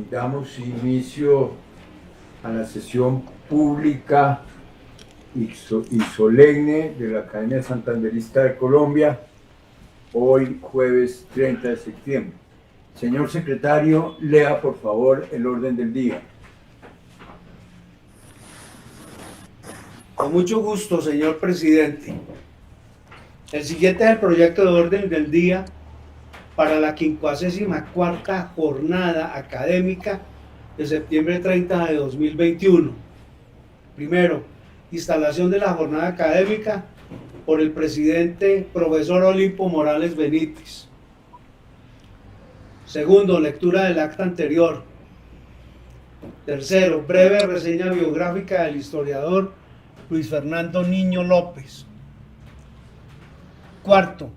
Damos inicio a la sesión pública y solemne de la Academia Santanderista de Colombia, hoy jueves 30 de septiembre. Señor secretario, lea por favor el orden del día. Con mucho gusto, señor presidente. El siguiente es el proyecto de orden del día para la 54ª jornada académica de septiembre 30 de 2021. Primero, instalación de la jornada académica por el presidente profesor Olimpo Morales Benítez. Segundo, lectura del acta anterior. Tercero, breve reseña biográfica del historiador Luis Fernando Niño López. Cuarto,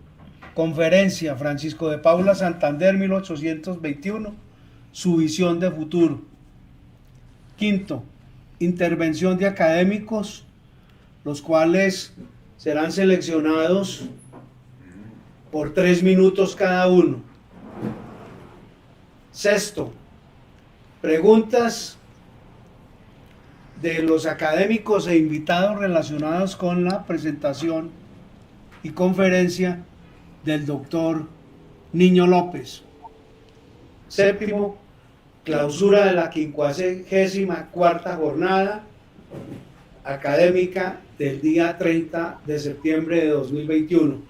conferencia Francisco de Paula Santander 1821, su visión de futuro. Quinto, intervención de académicos, los cuales serán seleccionados por 3 minutos cada uno. Sexto, preguntas de los académicos e invitados relacionados con la presentación y conferencia del doctor Niño López. Séptimo, clausura de la 54ª jornada académica del día 30 de septiembre de 2021.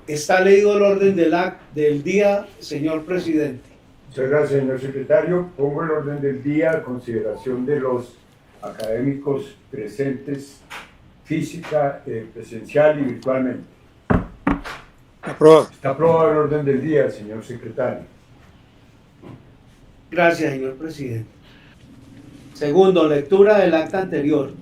Está leído el orden del día, señor presidente. Muchas gracias, señor secretario. Pongo el orden del día a consideración de los académicos presentes física, presencial y virtualmente. Aprobado. Está aprobado el orden del día, señor secretario. Gracias, señor presidente. Segundo, lectura del acta anterior.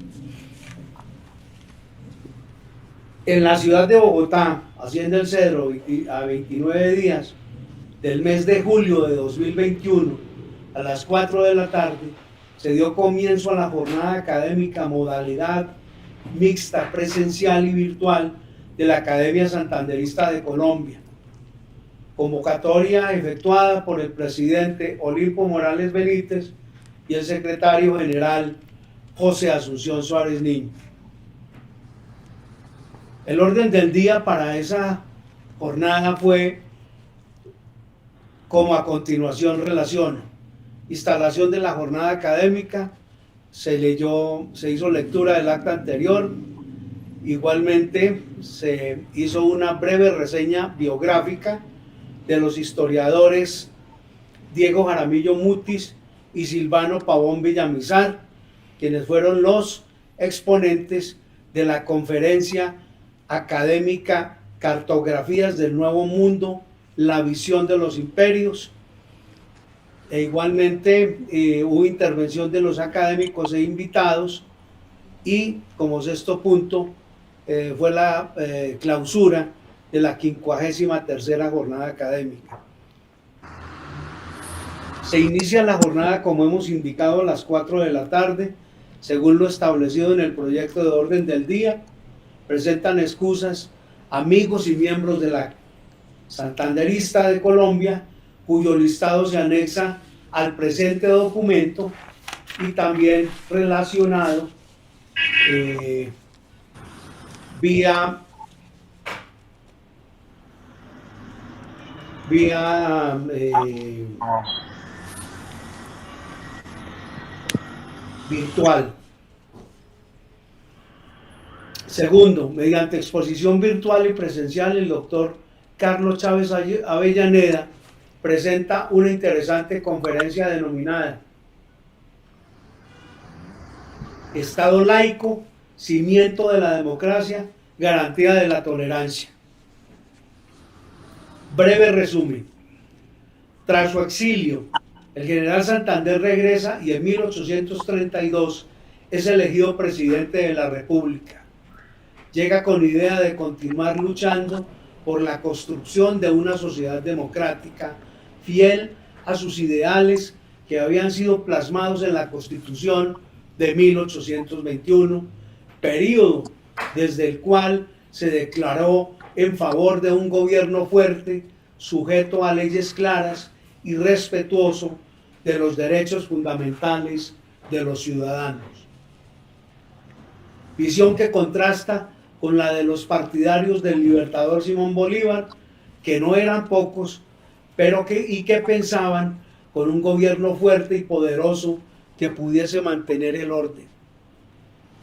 En la ciudad de Bogotá, Hacienda El Cedro, a 29 días del mes de julio de 2021, a las 4 de la tarde, se dio comienzo a la jornada académica modalidad mixta, presencial y virtual de la Academia Santanderista de Colombia. Convocatoria efectuada por el presidente Olimpo Morales Benítez y el secretario general José Asunción Suárez Niño. El orden del día para esa jornada fue como a continuación relaciona: instalación de la jornada académica, se hizo lectura del acta anterior, igualmente se hizo una breve reseña biográfica de los historiadores Diego Jaramillo Mutis y Silvano Pavón Villamizar, quienes fueron los exponentes de la conferencia académica Cartografías del Nuevo Mundo, la visión de los imperios. E igualmente hubo intervención de los académicos e invitados, y como sexto punto fue la clausura de la 53ª jornada académica. Se inicia la jornada, como hemos indicado, a las 4 de la tarde, según lo establecido en el proyecto de orden del día. Presentan excusas amigos y miembros de la Santanderista de Colombia, cuyo listado se anexa al presente documento y también relacionado vía virtual. Segundo, mediante exposición virtual y presencial, el doctor Carlos Chávez Avellaneda presenta una interesante conferencia denominada Estado laico, cimiento de la democracia, garantía de la tolerancia. Breve resumen. Tras su exilio, el general Santander regresa y en 1832 es elegido presidente de la República. Llega con idea de continuar luchando por la construcción de una sociedad democrática, fiel a sus ideales que habían sido plasmados en la Constitución de 1821, período desde el cual se declaró en favor de un gobierno fuerte, sujeto a leyes claras y respetuoso de los derechos fundamentales de los ciudadanos. Visión que contrasta con la de los partidarios del libertador Simón Bolívar, que no eran pocos, pero que pensaban con un gobierno fuerte y poderoso que pudiese mantener el orden.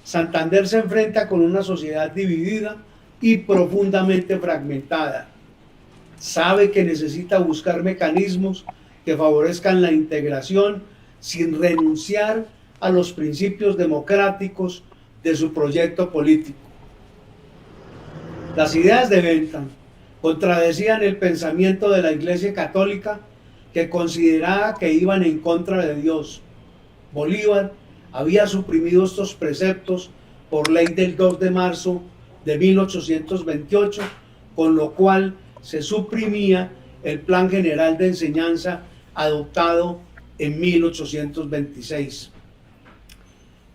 Santander se enfrenta con una sociedad dividida y profundamente fragmentada. Sabe que necesita buscar mecanismos que favorezcan la integración sin renunciar a los principios democráticos de su proyecto político. Las ideas de Bentham contradecían el pensamiento de la Iglesia Católica, que consideraba que iban en contra de Dios. Bolívar había suprimido estos preceptos por ley del 2 de marzo de 1828, con lo cual se suprimía el Plan General de Enseñanza adoptado en 1826.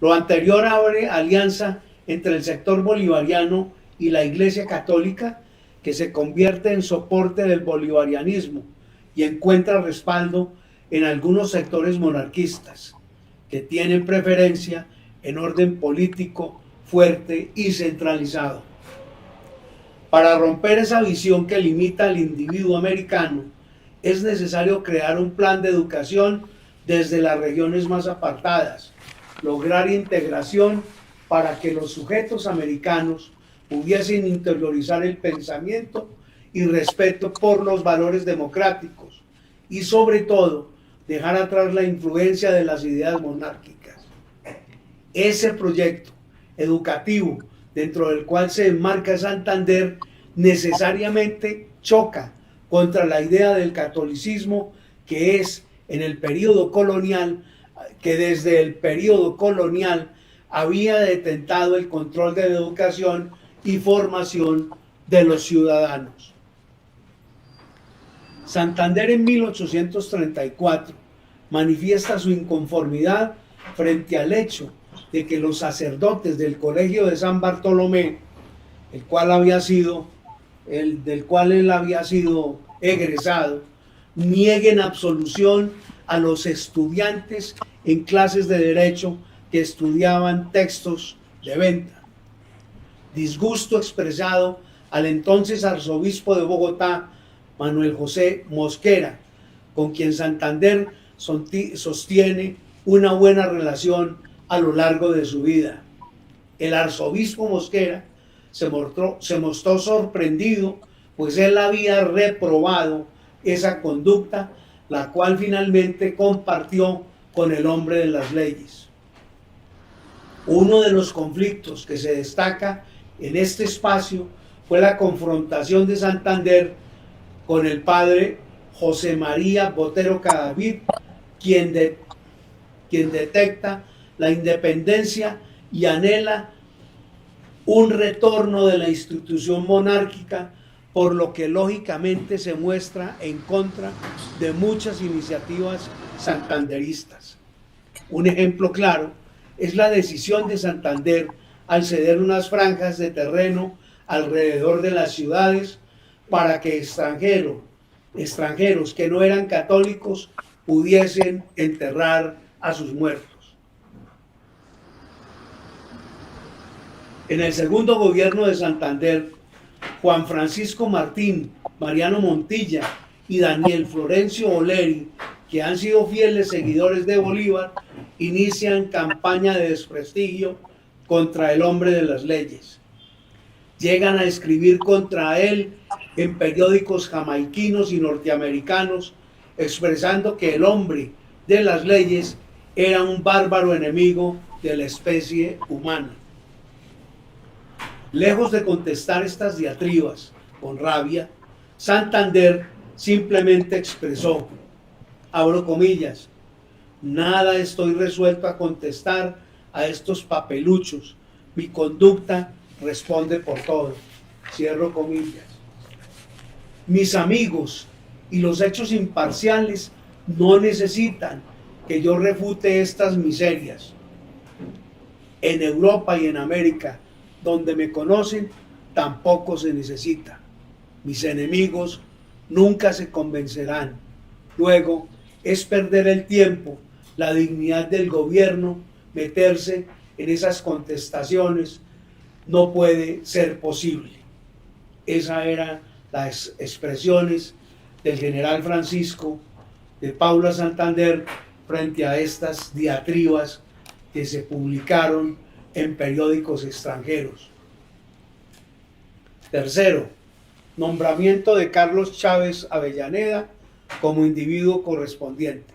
Lo anterior abre alianza entre el sector bolivariano y la Iglesia Católica, que se convierte en soporte del bolivarianismo y encuentra respaldo en algunos sectores monarquistas, que tienen preferencia en orden político fuerte y centralizado. Para romper esa visión que limita al individuo americano, es necesario crear un plan de educación desde las regiones más apartadas, lograr integración para que los sujetos americanos pudiesen interiorizar el pensamiento y respeto por los valores democráticos y, sobre todo, dejar atrás la influencia de las ideas monárquicas. Ese proyecto educativo dentro del cual se enmarca Santander necesariamente choca contra la idea del catolicismo, que es en el periodo colonial, que desde el periodo colonial había detentado el control de la educación y formación de los ciudadanos. Santander en 1834 manifiesta su inconformidad frente al hecho de que los sacerdotes del Colegio de San Bartolomé, del cual él había sido egresado, nieguen absolución a los estudiantes en clases de derecho que estudiaban textos de Bentham. Disgusto expresado al entonces arzobispo de Bogotá, Manuel José Mosquera, con quien Santander sostiene una buena relación a lo largo de su vida. El arzobispo Mosquera se mostró sorprendido, pues él había reprobado esa conducta, la cual finalmente compartió con el hombre de las leyes. Uno de los conflictos que se destaca en este espacio fue la confrontación de Santander con el padre José María Botero Cadavid, quien detecta la independencia y anhela un retorno de la institución monárquica, por lo que lógicamente se muestra en contra de muchas iniciativas santanderistas. Un ejemplo claro es la decisión de Santander al ceder unas franjas de terreno alrededor de las ciudades para que extranjeros que no eran católicos pudiesen enterrar a sus muertos. En el segundo gobierno de Santander, Juan Francisco Martín, Mariano Montilla y Daniel Florencio Oleri, que han sido fieles seguidores de Bolívar, inician campaña de desprestigio contra el hombre de las leyes. Llegan a escribir contra él en periódicos jamaiquinos y norteamericanos, expresando que el hombre de las leyes era un bárbaro enemigo de la especie humana. Lejos de contestar estas diatribas con rabia, Santander simplemente expresó, abro comillas, nada estoy resuelto a contestar a estos papeluchos, mi conducta responde por todo, cierro comillas. Mis amigos y los hechos imparciales no necesitan que yo refute estas miserias. En Europa y en América, donde me conocen, tampoco se necesita. Mis enemigos nunca se convencerán. Luego, es perder el tiempo, la dignidad del gobierno, meterse en esas contestaciones, no puede ser posible. Esas eran las expresiones del general Francisco de Paula Santander frente a estas diatribas que se publicaron en periódicos extranjeros. Tercero, nombramiento de Carlos Chávez Avellaneda como individuo correspondiente.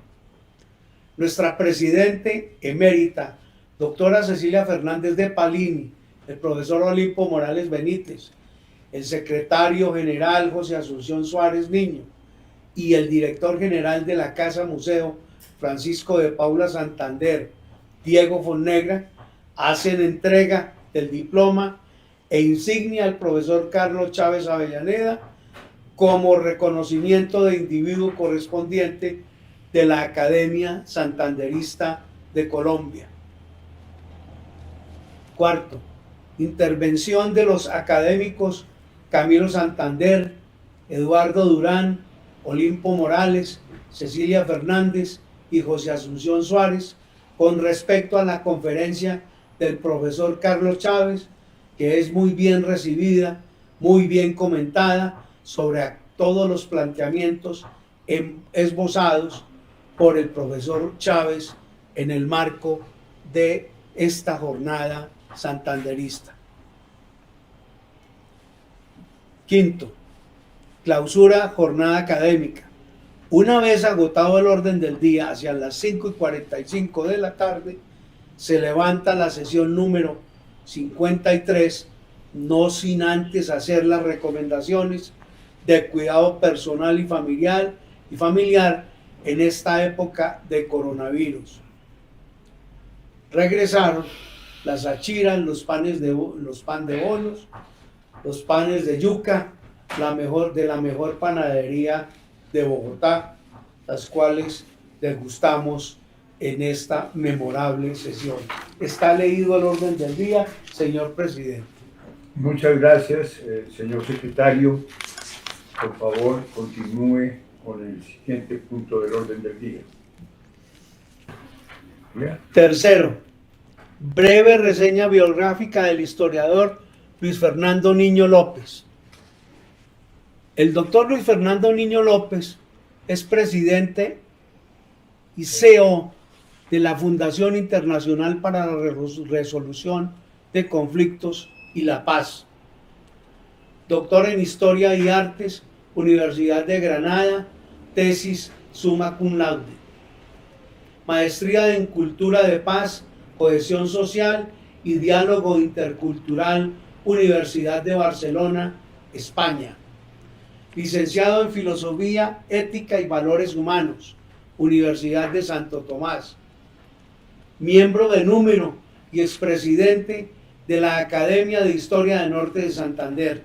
Nuestra presidente emérita, doctora Cecilia Fernández de Palini, el profesor Olimpo Morales Benítez, el secretario general José Asunción Suárez Niño y el director general de la Casa Museo, Francisco de Paula Santander, Diego Fonnegra, hacen entrega del diploma e insignia al profesor Carlos Chávez Avellaneda como reconocimiento de individuo correspondiente de la Academia Santanderista de Colombia. Cuarto, intervención de los académicos Camilo Santander, Eduardo Durán, Olimpo Morales, Cecilia Fernández y José Asunción Suárez con respecto a la conferencia del profesor Carlos Chávez, que es muy bien recibida, muy bien comentada sobre todos los planteamientos esbozados por el profesor Chávez en el marco de esta jornada santanderista. Quinto, clausura jornada académica. Una vez agotado el orden del día, hacia las 5:45 de la tarde, se levanta la sesión número 53, no sin antes hacer las recomendaciones de cuidado personal y familiar en esta época de coronavirus. Regresaron las achiras, los pan de bonos, los panes de yuca, de la mejor panadería de Bogotá, las cuales degustamos en esta memorable sesión. Está leído el orden del día, señor presidente. Muchas gracias, señor secretario. Por favor, continúe con el siguiente punto del orden del día. ¿Ya? Tercero, breve reseña biográfica del historiador Luis Fernando Niño López. El doctor Luis Fernando Niño López es presidente y CEO de la Fundación Internacional para la Resolución de Conflictos y la Paz. Doctor en Historia y Artes, Universidad de Granada, tesis summa cum laude. Maestría en Cultura de Paz, Cohesión Social y Diálogo Intercultural, Universidad de Barcelona, España. Licenciado en Filosofía, Ética y Valores Humanos, Universidad de Santo Tomás. Miembro de número y expresidente de la Academia de Historia del Norte de Santander.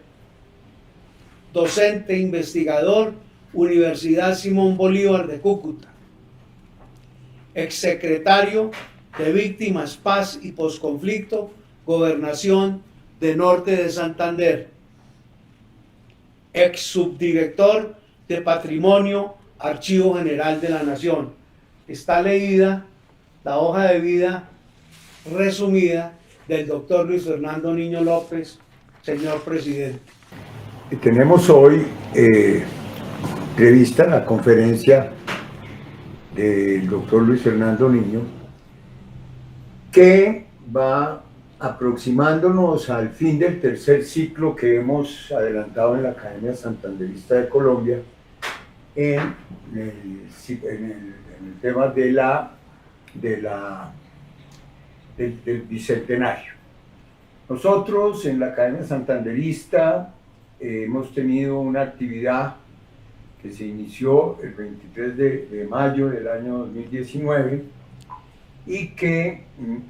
Docente investigador, Universidad Simón Bolívar de Cúcuta. Exsecretario de Víctimas, Paz y Posconflicto, Gobernación de Norte de Santander. Ex subdirector de Patrimonio, Archivo General de la Nación. Está leída la hoja de vida resumida del doctor Luis Fernando Niño López, señor presidente. Tenemos hoy prevista la conferencia del doctor Luis Fernando Niño, que va aproximándonos al fin del tercer ciclo que hemos adelantado en la Academia Santanderista de Colombia en el tema del bicentenario. Nosotros en la Academia Santanderista hemos tenido una actividad que se inició el 23 de mayo del año 2019 y que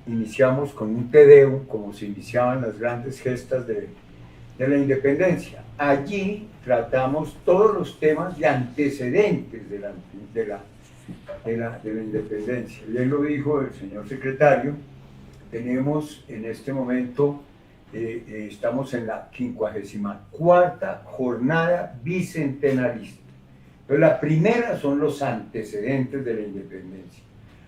iniciamos con un Te Deum, como se iniciaban las grandes gestas de la independencia. Allí tratamos todos los temas de antecedentes de la independencia. Bien lo dijo el señor secretario, tenemos en este momento, estamos en la 54ª jornada bicentenarista. Entonces, la primera son los antecedentes de la independencia.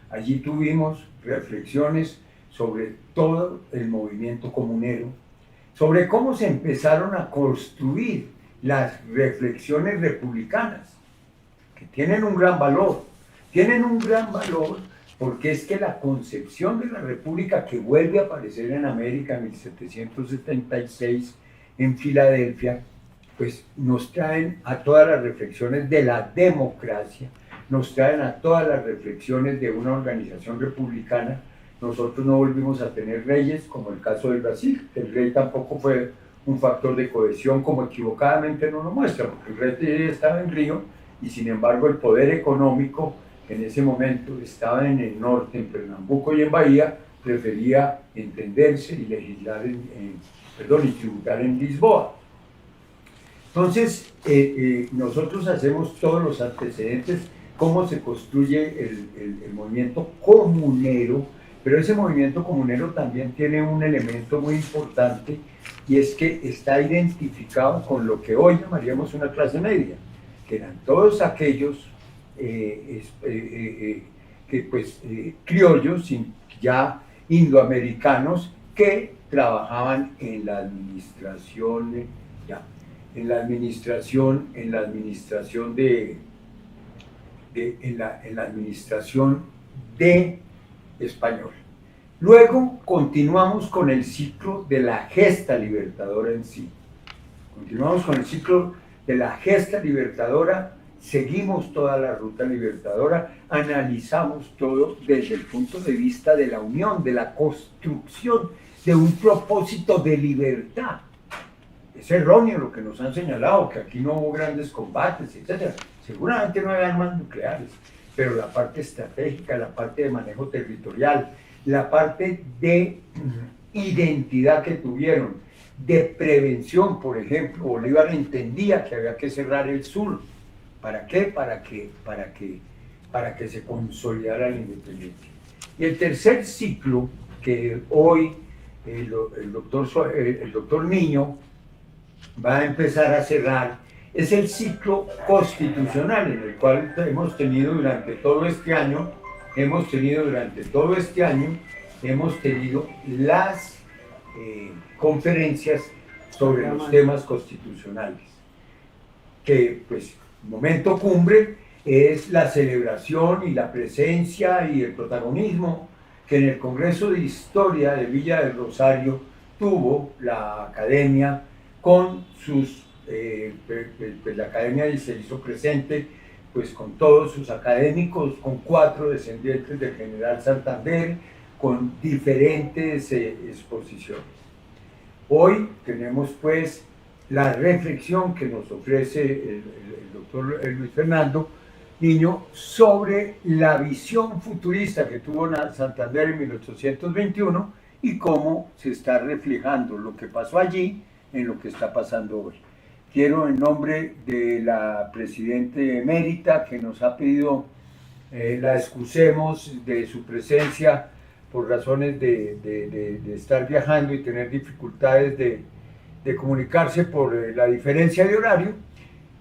Allí tuvimos reflexiones sobre todo el movimiento comunero, sobre cómo se empezaron a construir las reflexiones republicanas, que tienen un gran valor. Tienen un gran valor porque es que la concepción de la república que vuelve a aparecer en América en 1776 en Filadelfia, pues nos traen a todas las reflexiones de la democracia, nos traen a todas las reflexiones de una organización republicana. Nosotros no volvimos a tener reyes, como el caso del Brasil. El rey tampoco fue un factor de cohesión, como equivocadamente nos lo muestra, porque el rey estaba en Río, y sin embargo el poder económico en ese momento estaba en el norte, en Pernambuco y en Bahía, prefería entenderse y legislar y tributar en Lisboa. Entonces, nosotros hacemos todos los antecedentes, cómo se construye el movimiento comunero, pero ese movimiento comunero también tiene un elemento muy importante, y es que está identificado con lo que hoy llamaríamos una clase media, que eran todos aquellos criollos, ya indoamericanos, que trabajaban en la administración, en la administración de español. Luego continuamos con el ciclo de la gesta libertadora en sí. Continuamos con el ciclo de la gesta libertadora, seguimos toda la ruta libertadora, analizamos todo desde el punto de vista de la unión, de la construcción de un propósito de libertad. Es erróneo lo que nos han señalado, que aquí no hubo grandes combates, etc. Seguramente no había armas nucleares, pero la parte estratégica, la parte de manejo territorial, la parte de identidad que tuvieron, de prevención, por ejemplo, Bolívar entendía que había que cerrar el sur. ¿Para qué? Para que se consolidara la independencia. Y el tercer ciclo, que hoy el doctor Niño va a empezar a cerrar, es el ciclo constitucional, en el cual hemos tenido durante todo este año las conferencias sobre los temas constitucionales, que pues momento cumbre es la celebración y la presencia y el protagonismo que en el Congreso de Historia de Villa del Rosario tuvo la academia con sus, la academia se hizo presente pues con todos sus académicos, con 4 descendientes del general Santander, con diferentes exposiciones. Hoy tenemos pues la reflexión que nos ofrece el doctor Luis Fernando Niño sobre la visión futurista que tuvo Santander en 1821 y cómo se está reflejando lo que pasó allí en lo que está pasando hoy. Quiero, en nombre de la presidente emérita, que nos ha pedido la excusemos de su presencia por razones de estar viajando y tener dificultades de comunicarse por la diferencia de horario,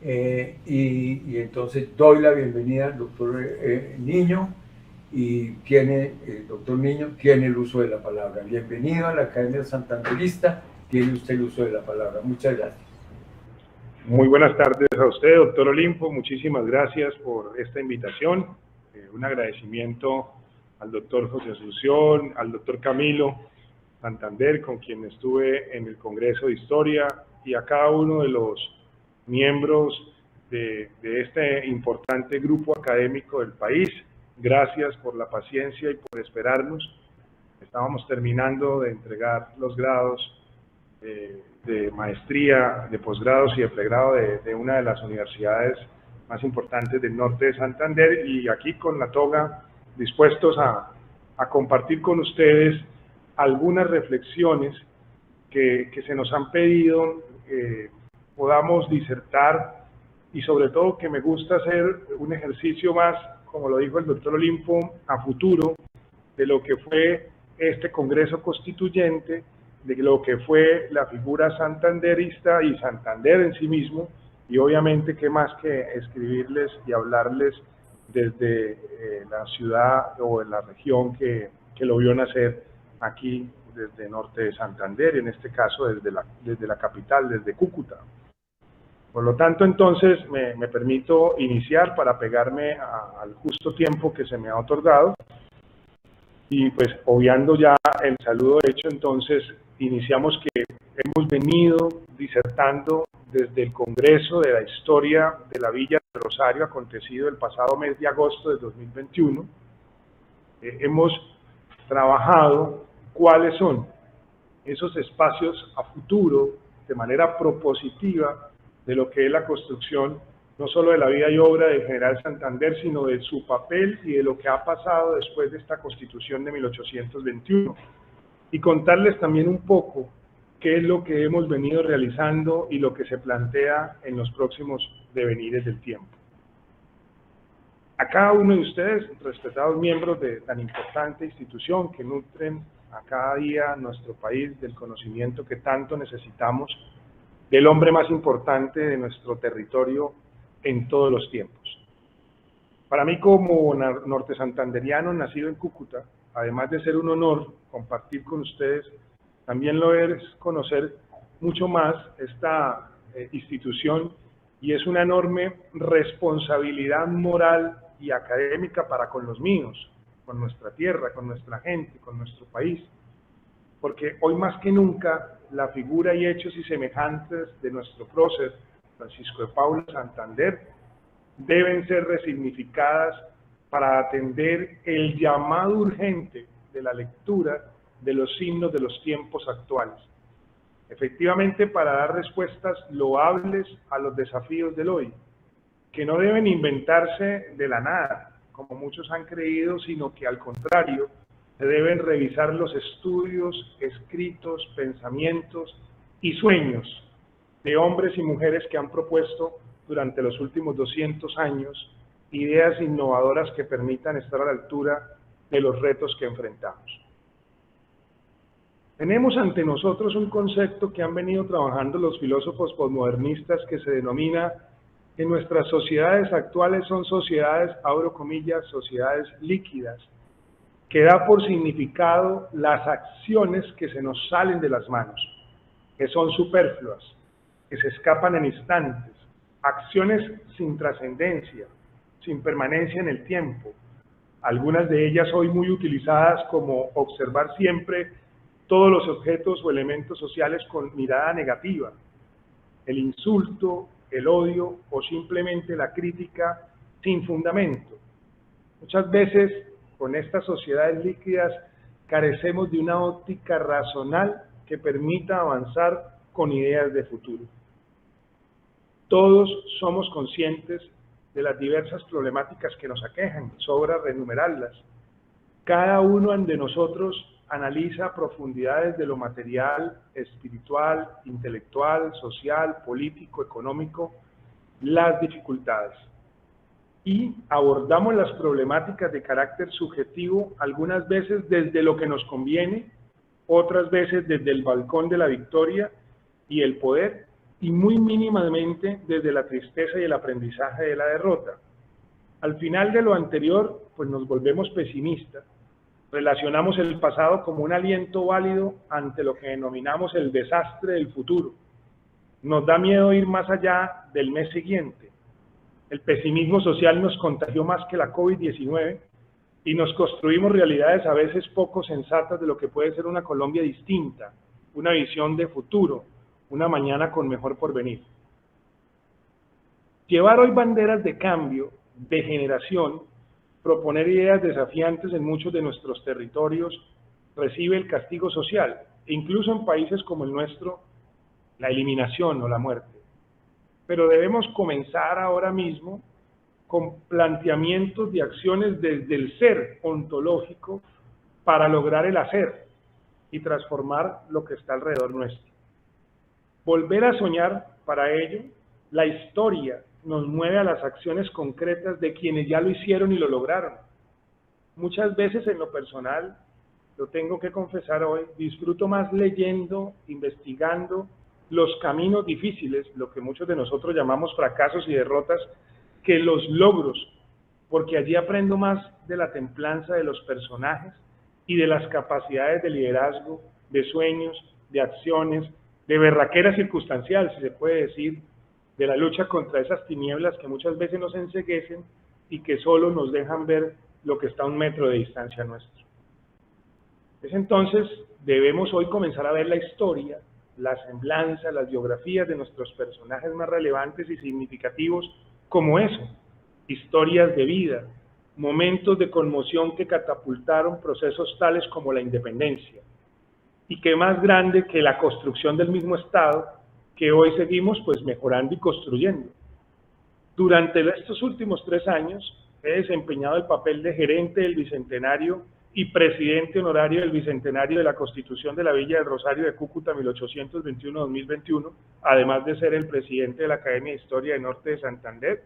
y entonces doy la bienvenida al doctor Niño, y el doctor Niño tiene el uso de la palabra. Bienvenido a la Academia Santanderista, tiene usted el uso de la palabra. Muchas gracias. Muy buenas tardes a usted, doctor Olimpo. Muchísimas gracias por esta invitación. Un agradecimiento al doctor José Asunción, al doctor Camilo Santander, con quien estuve en el Congreso de Historia, y a cada uno de los miembros de este importante grupo académico del país. Gracias por la paciencia y por esperarnos. Estábamos terminando de entregar los grados de maestría, de posgrados y de pregrado de una de las universidades más importantes del norte de Santander, y aquí con la toga dispuestos a compartir con ustedes algunas reflexiones que se nos han pedido, podamos disertar, y sobre todo que me gusta hacer un ejercicio más, como lo dijo el doctor Olimpo, a futuro, de lo que fue este Congreso Constituyente, de lo que fue la figura santanderista y Santander en sí mismo, Y obviamente, qué más que escribirles y hablarles desde la ciudad o en la región que lo vio nacer aquí desde norte de Santander, en este caso desde la capital, desde Cúcuta. Por lo tanto, entonces, me permito iniciar para pegarme al justo tiempo que se me ha otorgado. Y pues, obviando ya el saludo hecho, entonces, iniciamos que hemos venido disertando desde el Congreso de la Historia de la Villa de Rosario, acontecido el pasado mes de agosto de 2021. Hemos trabajado cuáles son esos espacios a futuro, de manera propositiva, de lo que es la construcción, no solo de la vida y obra del General Santander, sino de su papel y de lo que ha pasado después de esta Constitución de 1821. Y contarles también un poco qué es lo que hemos venido realizando y lo que se plantea en los próximos devenires del tiempo. A cada uno de ustedes, respetados miembros de tan importante institución que nutren a cada día nuestro país del conocimiento que tanto necesitamos, del hombre más importante de nuestro territorio en todos los tiempos. Para mí, como norte santanderiano nacido en Cúcuta, además de ser un honor compartir con ustedes, también lo es conocer mucho más esta institución, y es una enorme responsabilidad moral y académica para con los míos, con nuestra tierra, con nuestra gente, con nuestro país, porque hoy más que nunca la figura y hechos y semejantes de nuestro prócer Francisco de Paula Santander deben ser resignificadas para atender el llamado urgente de la lectura de los signos de los tiempos actuales. Efectivamente, para dar respuestas loables a los desafíos del hoy, que no deben inventarse de la nada, como muchos han creído, sino que al contrario, se deben revisar los estudios, escritos, pensamientos y sueños de hombres y mujeres que han propuesto durante los últimos 200 años ideas innovadoras que permitan estar a la altura de los retos que enfrentamos. Tenemos ante nosotros un concepto que han venido trabajando los filósofos posmodernistas que se denomina que nuestras sociedades actuales son sociedades, abro comillas, sociedades líquidas, que da por significado las acciones que se nos salen de las manos, que son superfluas, que se escapan en instantes, acciones sin trascendencia, sin permanencia en el tiempo, algunas de ellas hoy muy utilizadas como observar siempre todos los objetos o elementos sociales con mirada negativa, el insulto, el odio o simplemente la crítica sin fundamento. Muchas veces con estas sociedades líquidas carecemos de una óptica racional que permita avanzar con ideas de futuro. Todos somos conscientes de las diversas problemáticas que nos aquejan, sobra renumerarlas. Cada uno de nosotros analiza profundidades de lo material, espiritual, intelectual, social, político, económico, las dificultades. Y abordamos las problemáticas de carácter subjetivo, algunas veces desde lo que nos conviene, otras veces desde el balcón de la victoria y el poder, y muy mínimamente desde la tristeza y el aprendizaje de la derrota. Al final de lo anterior, pues nos volvemos pesimistas, relacionamos el pasado como un aliento válido ante lo que denominamos el desastre del futuro. Nos da miedo ir más allá del mes siguiente. El pesimismo social nos contagió más que la COVID-19 y nos construimos realidades a veces poco sensatas de lo que puede ser una Colombia distinta, una visión de futuro, una mañana con mejor porvenir. Llevar hoy banderas de cambio, de generación, proponer ideas desafiantes en muchos de nuestros territorios recibe el castigo social, e incluso en países como el nuestro, la eliminación o la muerte. Pero debemos comenzar ahora mismo con planteamientos de acciones desde el ser ontológico para lograr el hacer y transformar lo que está alrededor nuestro. Volver a soñar, para ello, la historia nos mueve a las acciones concretas de quienes ya lo hicieron y lo lograron. Muchas veces en lo personal, lo tengo que confesar hoy, disfruto más leyendo, investigando los caminos difíciles, lo que muchos de nosotros llamamos fracasos y derrotas, que los logros, porque allí aprendo más de la templanza de los personajes y de las capacidades de liderazgo, de sueños, de acciones, de berraquera circunstancial, si se puede decir, de la lucha contra esas tinieblas que muchas veces nos enceguecen y que solo nos dejan ver lo que está a 1 metro de distancia nuestro. Es entonces, debemos hoy comenzar a ver la historia, la semblanza, las biografías de nuestros personajes más relevantes y significativos como eso, historias de vida, momentos de conmoción que catapultaron procesos tales como la independencia, y que más grande que la construcción del mismo Estado, que hoy seguimos pues mejorando y construyendo. Durante estos últimos 3 años he desempeñado el papel de gerente del Bicentenario y presidente honorario del Bicentenario de la Constitución de la Villa del Rosario de Cúcuta 1821-2021, además de ser el presidente de la Academia de Historia del Norte de Santander,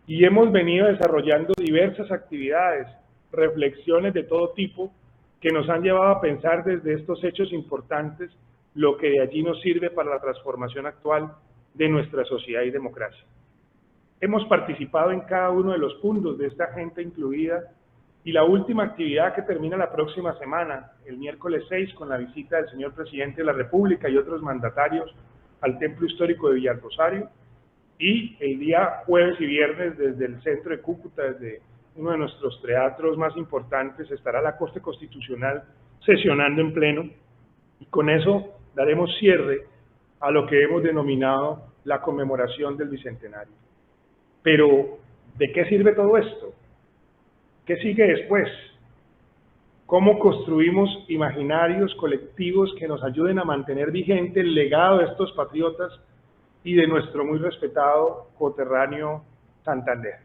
y hemos venido desarrollando diversas actividades, reflexiones de todo tipo, que nos han llevado a pensar desde estos hechos importantes lo que de allí nos sirve para la transformación actual de nuestra sociedad y democracia. Hemos participado en cada uno de los puntos de esta agenda incluida, y la última actividad que termina la próxima semana, el miércoles 6, con la visita del señor Presidente de la República y otros mandatarios al Templo Histórico de Villarrosario, y el día jueves y viernes desde el centro de Cúcuta, desde uno de nuestros teatros más importantes, estará la Corte Constitucional sesionando en pleno, y con eso daremos cierre a lo que hemos denominado la conmemoración del Bicentenario. Pero, ¿de qué sirve todo esto? ¿Qué sigue después? ¿Cómo construimos imaginarios colectivos que nos ayuden a mantener vigente el legado de estos patriotas y de nuestro muy respetado coterráneo Santander?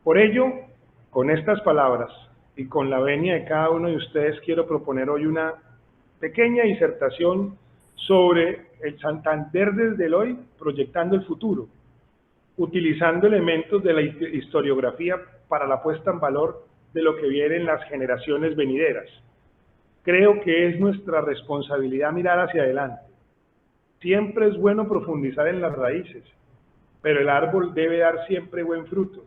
Por ello, con estas palabras y con la venia de cada uno de ustedes, quiero proponer hoy una pequeña disertación sobre el Santander desde el hoy, proyectando el futuro, utilizando elementos de la historiografía para la puesta en valor de lo que viene en las generaciones venideras. Creo que es nuestra responsabilidad mirar hacia adelante. Siempre es bueno profundizar en las raíces, pero el árbol debe dar siempre buen fruto,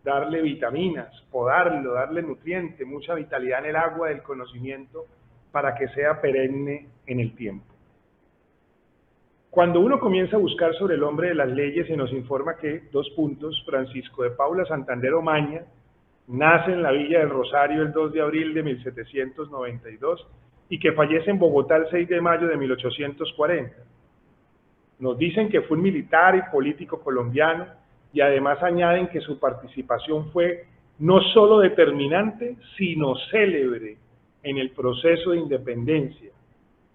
darle vitaminas, podarlo, darle nutriente, mucha vitalidad en el agua del conocimiento para que sea perenne en el tiempo. Cuando uno comienza a buscar sobre el hombre de las leyes, se nos informa que, 2 puntos, Francisco de Paula Santander Omaña nace en la Villa del Rosario el 2 de abril de 1792 y que fallece en Bogotá el 6 de mayo de 1840. Nos dicen que fue un militar y político colombiano, y además añaden que su participación fue no solo determinante, sino célebre en el proceso de independencia,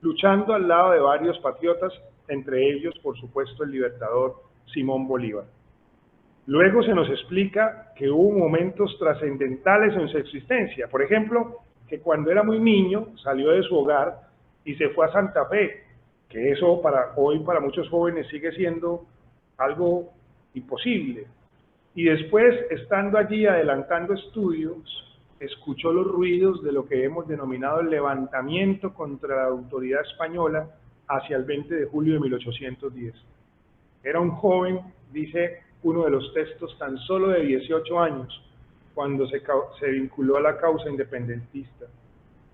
luchando al lado de varios patriotas, entre ellos, por supuesto, el libertador Simón Bolívar. Luego se nos explica que hubo momentos trascendentales en su existencia. Por ejemplo, que cuando era muy niño salió de su hogar y se fue a Santa Fe, que eso hoy para muchos jóvenes sigue siendo algo imposible. Y después, estando allí adelantando estudios, escuchó los ruidos de lo que hemos denominado el levantamiento contra la autoridad española hacia el 20 de julio de 1810. Era un joven, dice uno de los textos, tan solo de 18 años, cuando se vinculó a la causa independentista,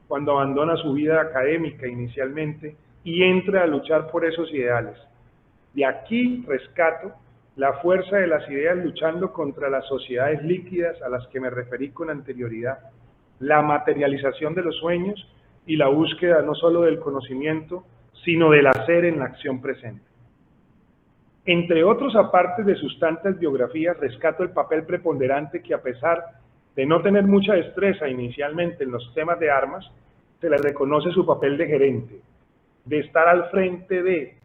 cuando abandona su vida académica inicialmente y entra a luchar por esos ideales. De aquí rescato la fuerza de las ideas luchando contra las sociedades líquidas a las que me referí con anterioridad, la materialización de los sueños y la búsqueda no solo del conocimiento, sino del hacer en la acción presente. Entre otros apartes de sus tantas biografías, rescato el papel preponderante que, a pesar de no tener mucha destreza inicialmente en los temas de armas, se le reconoce su papel de gerente, de estar al frente de,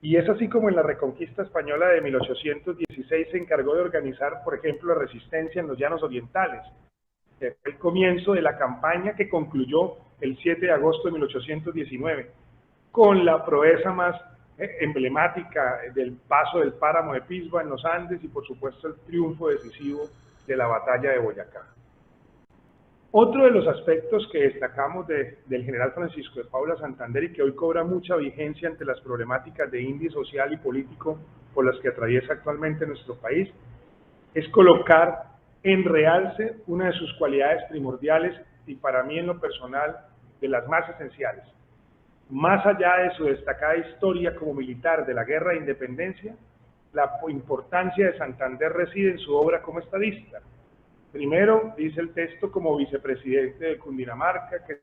y es así como en la Reconquista Española de 1816 se encargó de organizar, por ejemplo, la resistencia en los Llanos Orientales, que fue el comienzo de la campaña que concluyó el 7 de agosto de 1819, con la proeza más emblemática del paso del páramo de Pisba en los Andes y por supuesto el triunfo decisivo de la batalla de Boyacá. Otro de los aspectos que destacamos del general Francisco de Paula Santander y que hoy cobra mucha vigencia ante las problemáticas de índole social y político por las que atraviesa actualmente nuestro país, es colocar en realce una de sus cualidades primordiales y para mí en lo personal de las más esenciales. Más allá de su destacada historia como militar de la Guerra de Independencia, la importancia de Santander reside en su obra como estadista. Primero, dice el texto, como vicepresidente de Cundinamarca, que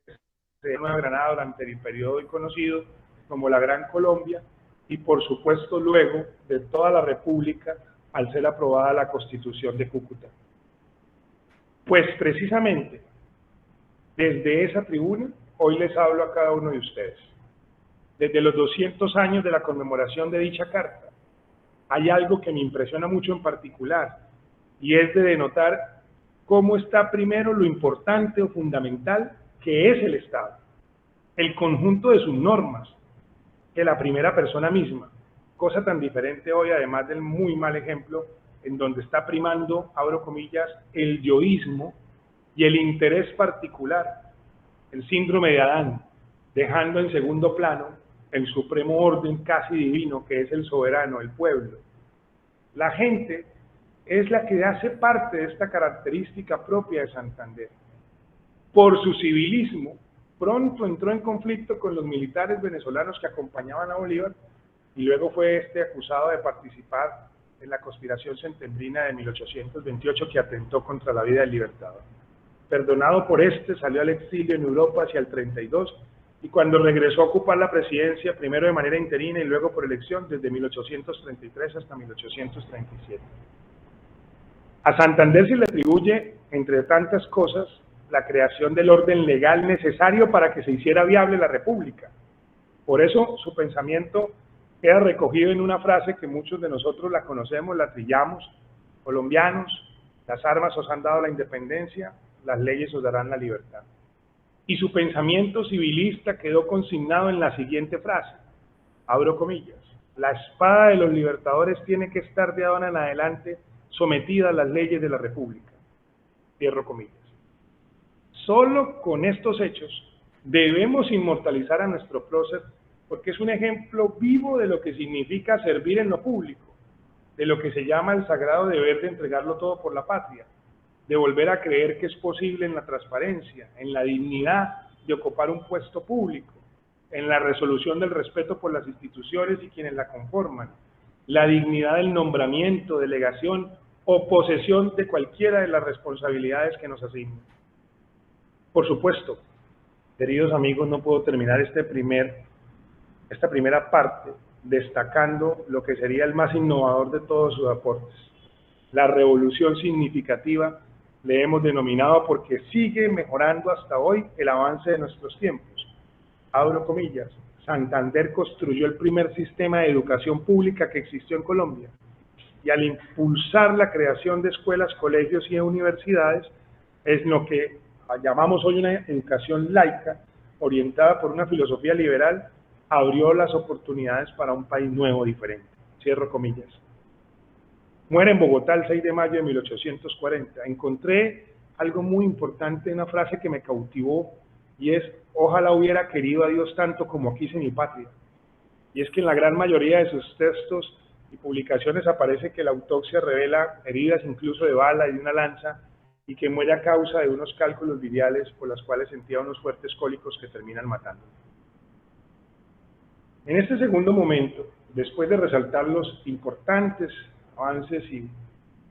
se Nueva Granada durante el periodo hoy conocido como la Gran Colombia, y por supuesto luego de toda la República al ser aprobada la Constitución de Cúcuta. Pues precisamente, desde esa tribuna, hoy les hablo a cada uno de ustedes. Desde los 200 años de la conmemoración de dicha carta, hay algo que me impresiona mucho en particular, y es de denotar cómo está primero lo importante o fundamental que es el Estado, el conjunto de sus normas, que la primera persona misma, cosa tan diferente hoy, además del muy mal ejemplo, en donde está primando, abro comillas, el yoísmo y el interés particular, el síndrome de Adán, dejando en segundo plano el supremo orden casi divino que es el soberano, el pueblo. La gente es la que hace parte de esta característica propia de Santander. Por su civilismo, pronto entró en conflicto con los militares venezolanos que acompañaban a Bolívar y luego fue acusado de participar en la conspiración centendrina de 1828 que atentó contra la vida del Libertador. Perdonado por salió al exilio en Europa hacia el 32 y cuando regresó a ocupar la presidencia, primero de manera interina y luego por elección, desde 1833 hasta 1837. A Santander se le atribuye, entre tantas cosas, la creación del orden legal necesario para que se hiciera viable la República. Por eso su pensamiento queda recogido en una frase que muchos de nosotros la conocemos, la trillamos: colombianos, las armas os han dado la independencia, las leyes os darán la libertad. Y su pensamiento civilista quedó consignado en la siguiente frase, abro comillas: la espada de los libertadores tiene que estar de ahora en adelante sometida a las leyes de la República, cierro comillas. Solo con estos hechos debemos inmortalizar a nuestro prócer, porque es un ejemplo vivo de lo que significa servir en lo público, de lo que se llama el sagrado deber de entregarlo todo por la patria, de volver a creer que es posible en la transparencia, en la dignidad de ocupar un puesto público, en la resolución del respeto por las instituciones y quienes la conforman, la dignidad del nombramiento, delegación o posesión de cualquiera de las responsabilidades que nos asignan. Por supuesto, queridos amigos, no puedo terminar esta primera parte destacando lo que sería el más innovador de todos sus aportes. La revolución significativa le hemos denominado porque sigue mejorando hasta hoy el avance de nuestros tiempos. Abro comillas, Santander construyó el primer sistema de educación pública que existió en Colombia y al impulsar la creación de escuelas, colegios y universidades es lo que llamamos hoy una educación laica orientada por una filosofía liberal, abrió las oportunidades para un país nuevo, diferente. Cierro comillas. Muere en Bogotá el 6 de mayo de 1840. Encontré algo muy importante, una frase que me cautivó, y es: ojalá hubiera querido a Dios tanto como quise mi patria. Y es que en la gran mayoría de sus textos y publicaciones aparece que la autopsia revela heridas incluso de bala y de una lanza, y que muere a causa de unos cálculos biliares por las cuales sentía unos fuertes cólicos que terminan matando. En este segundo momento, después de resaltar los importantes avances y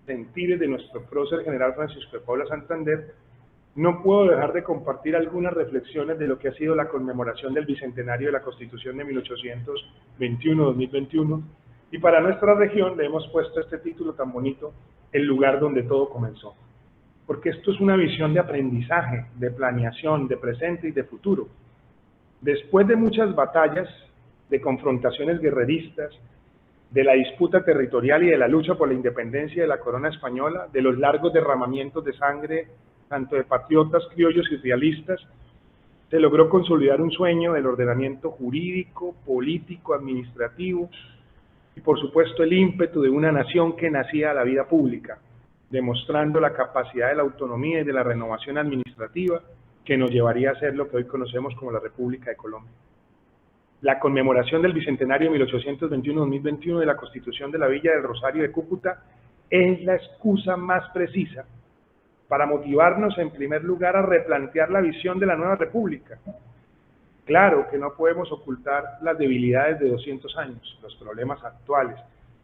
sentires de nuestro prócer general Francisco de Paula Santander, no puedo dejar de compartir algunas reflexiones de lo que ha sido la conmemoración del bicentenario de la Constitución de 1821-2021, y para nuestra región le hemos puesto este título tan bonito, El lugar donde todo comenzó. Porque esto es una visión de aprendizaje, de planeación, de presente y de futuro. Después de muchas batallas, de confrontaciones guerreristas, de la disputa territorial y de la lucha por la independencia de la corona española, de los largos derramamientos de sangre, tanto de patriotas, criollos y realistas, se logró consolidar un sueño del ordenamiento jurídico, político, administrativo, y por supuesto el ímpetu de una nación que nacía a la vida pública, demostrando la capacidad de la autonomía y de la renovación administrativa que nos llevaría a ser lo que hoy conocemos como la República de Colombia. La conmemoración del Bicentenario 1821-2021 de la Constitución de la Villa del Rosario de Cúcuta es la excusa más precisa para motivarnos en primer lugar a replantear la visión de la nueva República. Claro que no podemos ocultar las debilidades de 200 años, los problemas actuales,